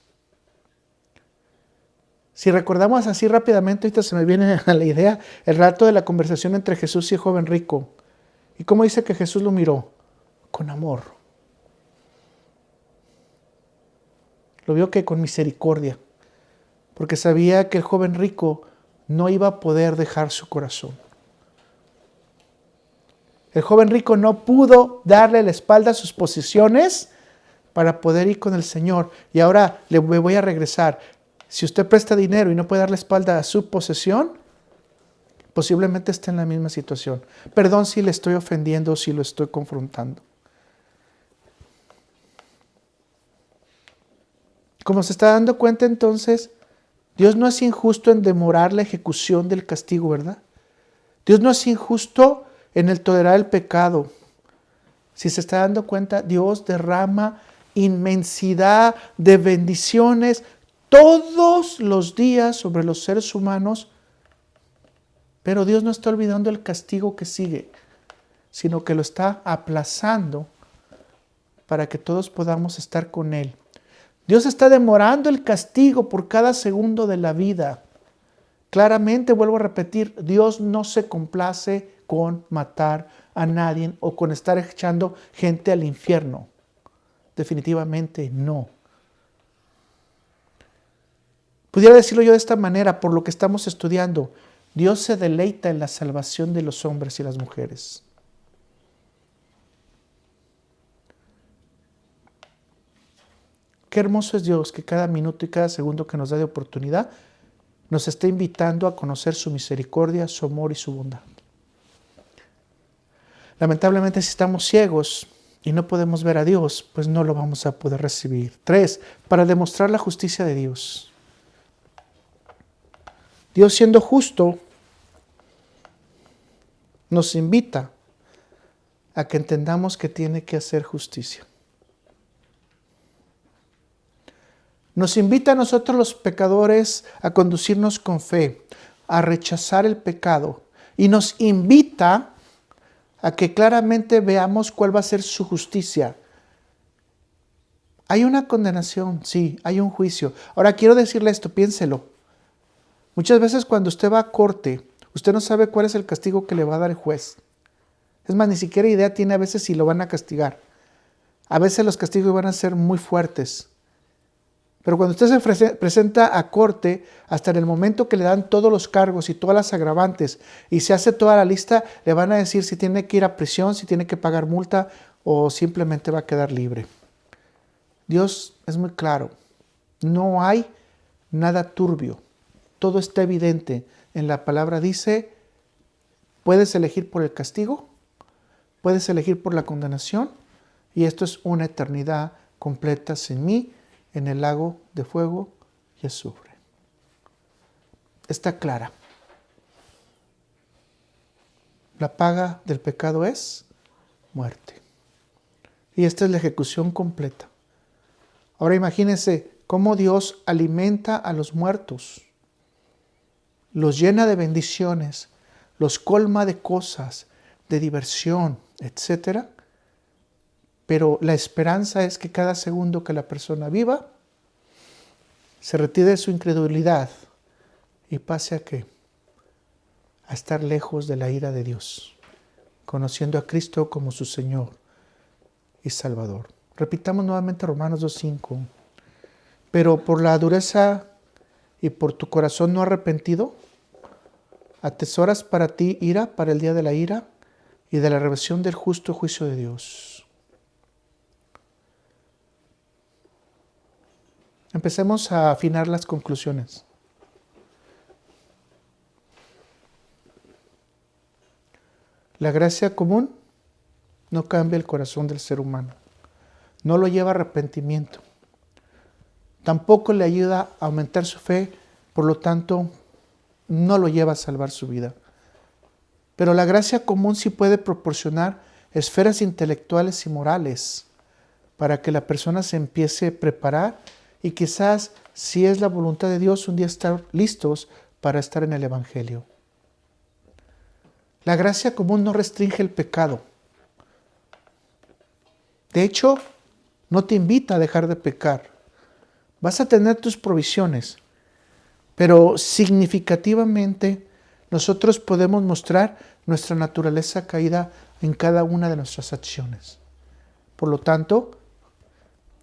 Si recordamos así rápidamente, ahorita se me viene a la idea el relato de la conversación entre Jesús y el joven rico. ¿Y cómo dice que Jesús lo miró? Con amor. Lo vio que con misericordia, porque sabía que el joven rico no iba a poder dejar su corazón. El joven rico no pudo darle la espalda a sus posesiones para poder ir con el Señor. Y ahora le voy a regresar. Si usted presta dinero y no puede dar la espalda a su posesión, posiblemente esté en la misma situación. Perdón si le estoy ofendiendo o si lo estoy confrontando. Como se está dando cuenta entonces, Dios no es injusto en demorar la ejecución del castigo, ¿verdad? Dios no es injusto en el tolerar el pecado. Si se está dando cuenta, Dios derrama inmensidad de bendiciones todos los días sobre los seres humanos, pero Dios no está olvidando el castigo que sigue, sino que lo está aplazando para que todos podamos estar con Él. Dios está demorando el castigo por cada segundo de la vida. Claramente, vuelvo a repetir, Dios no se complace con matar a nadie o con estar echando gente al infierno. Definitivamente no. Pudiera decirlo yo de esta manera, por lo que estamos estudiando, Dios se deleita en la salvación de los hombres y las mujeres. Qué hermoso es Dios que cada minuto y cada segundo que nos da de oportunidad nos está invitando a conocer su misericordia, su amor y su bondad. Lamentablemente, si estamos ciegos y no podemos ver a Dios, pues no lo vamos a poder recibir. 3. Para demostrar la justicia de Dios. Dios, siendo justo, nos invita a que entendamos que tiene que hacer justicia. Nos invita a nosotros los pecadores a conducirnos con fe, a rechazar el pecado, y nos invita a que claramente veamos cuál va a ser su justicia. Hay una condenación, sí, hay un juicio. Ahora quiero decirle esto, piénselo. Muchas veces cuando usted va a corte, usted no sabe cuál es el castigo que le va a dar el juez. Es más, ni siquiera idea tiene a veces si lo van a castigar. A veces los castigos van a ser muy fuertes. Pero cuando usted se presenta a corte, hasta en el momento que le dan todos los cargos y todas las agravantes y se hace toda la lista, le van a decir si tiene que ir a prisión, si tiene que pagar multa o simplemente va a quedar libre. Dios es muy claro. No hay nada turbio. Todo está evidente. En la palabra dice, puedes elegir por el castigo, puedes elegir por la condenación, y esto es una eternidad completa sin mí, en el lago de fuego y azufre. Está clara. La paga del pecado es muerte. Y esta es la ejecución completa. Ahora imagínense cómo Dios alimenta a los muertos, los llena de bendiciones, los colma de cosas, de diversión, etc. Pero la esperanza es que cada segundo que la persona viva, se retire de su incredulidad y pase a ¿qué? A estar lejos de la ira de Dios, conociendo a Cristo como su Señor y Salvador. Repitamos nuevamente Romanos 2:5. Pero por la dureza y por tu corazón no arrepentido, atesoras para ti ira para el día de la ira y de la revelación del justo juicio de Dios. Empecemos a afinar las conclusiones. La gracia común no cambia el corazón del ser humano. No lo lleva a arrepentimiento. Tampoco le ayuda a aumentar su fe, por lo tanto, no lo lleva a salvar su vida. Pero la gracia común sí puede proporcionar esferas intelectuales y morales para que la persona se empiece a preparar y quizás, si es la voluntad de Dios, un día estar listos para estar en el Evangelio. La gracia común no restringe el pecado. De hecho, no te invita a dejar de pecar. Vas a tener tus provisiones, pero significativamente nosotros podemos mostrar nuestra naturaleza caída en cada una de nuestras acciones. Por lo tanto,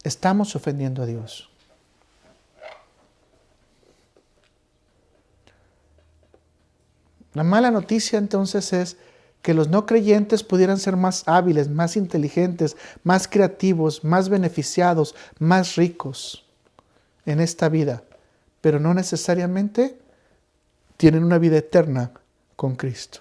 estamos ofendiendo a Dios. La mala noticia entonces es que los no creyentes pudieran ser más hábiles, más inteligentes, más creativos, más beneficiados, más ricos en esta vida, pero no necesariamente tienen una vida eterna con Cristo.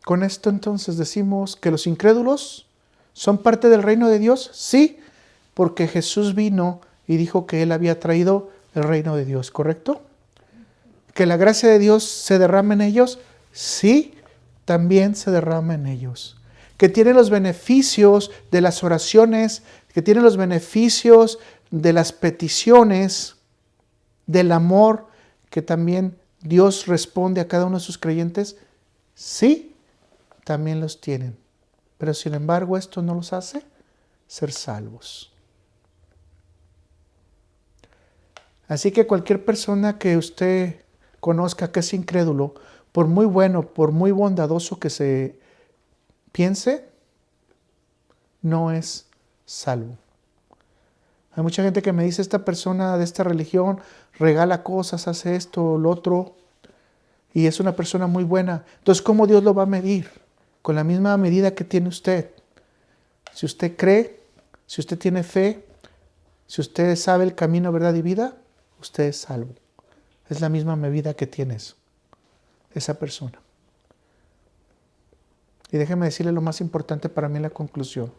Con esto entonces decimos que los incrédulos son parte del reino de Dios, sí, porque Jesús vino y dijo que Él había traído el reino de Dios, ¿correcto? ¿Que la gracia de Dios se derrama en ellos? Sí, también se derrama en ellos. ¿Que tienen los beneficios de las oraciones que tienen los beneficios de las peticiones, del amor que también Dios responde a cada uno de sus creyentes, sí, también los tienen. Pero sin embargo, esto no los hace ser salvos. Así que cualquier persona que usted conozca que es incrédulo, por muy bueno, por muy bondadoso que se piense, no es salvo. Hay mucha gente que me dice, esta persona de esta religión regala cosas, hace esto o lo otro, y es una persona muy buena. Entonces, ¿cómo Dios lo va a medir? Con la misma medida que tiene usted. Si usted cree, si usted tiene fe, si usted sabe el camino, verdad y vida, usted es salvo. Es la misma medida que tienes esa persona. Y déjeme decirle lo más importante para mí en la conclusión.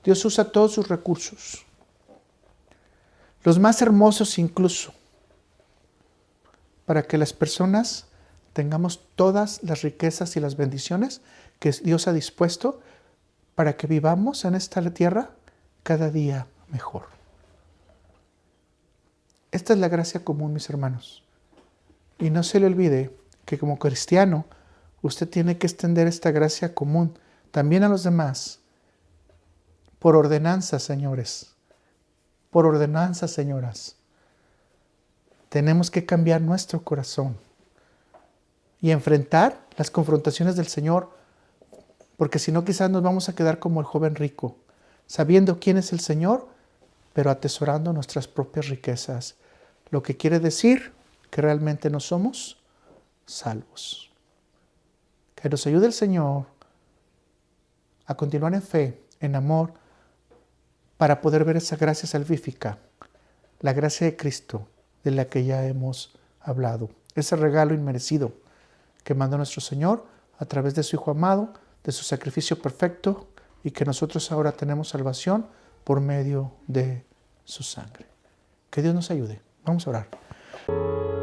Dios usa todos sus recursos, los más hermosos incluso, para que las personas tengamos todas las riquezas y las bendiciones que Dios ha dispuesto para que vivamos en esta tierra cada día mejor. Esta es la gracia común, mis hermanos. Y no se le olvide que como cristiano, usted tiene que extender esta gracia común también a los demás. Por ordenanza, señores. Por ordenanza, señoras. Tenemos que cambiar nuestro corazón y enfrentar las confrontaciones del Señor, porque si no quizás nos vamos a quedar como el joven rico, sabiendo quién es el Señor, pero atesorando nuestras propias riquezas. Lo que quiere decir que realmente no somos salvos. Que nos ayude el Señor a continuar en fe, en amor, para poder ver esa gracia salvífica, la gracia de Cristo, de la que ya hemos hablado. Ese regalo inmerecido que mandó nuestro Señor a través de su Hijo amado, de su sacrificio perfecto, y que nosotros ahora tenemos salvación por medio de su sangre. Que Dios nos ayude. Vamos a orar.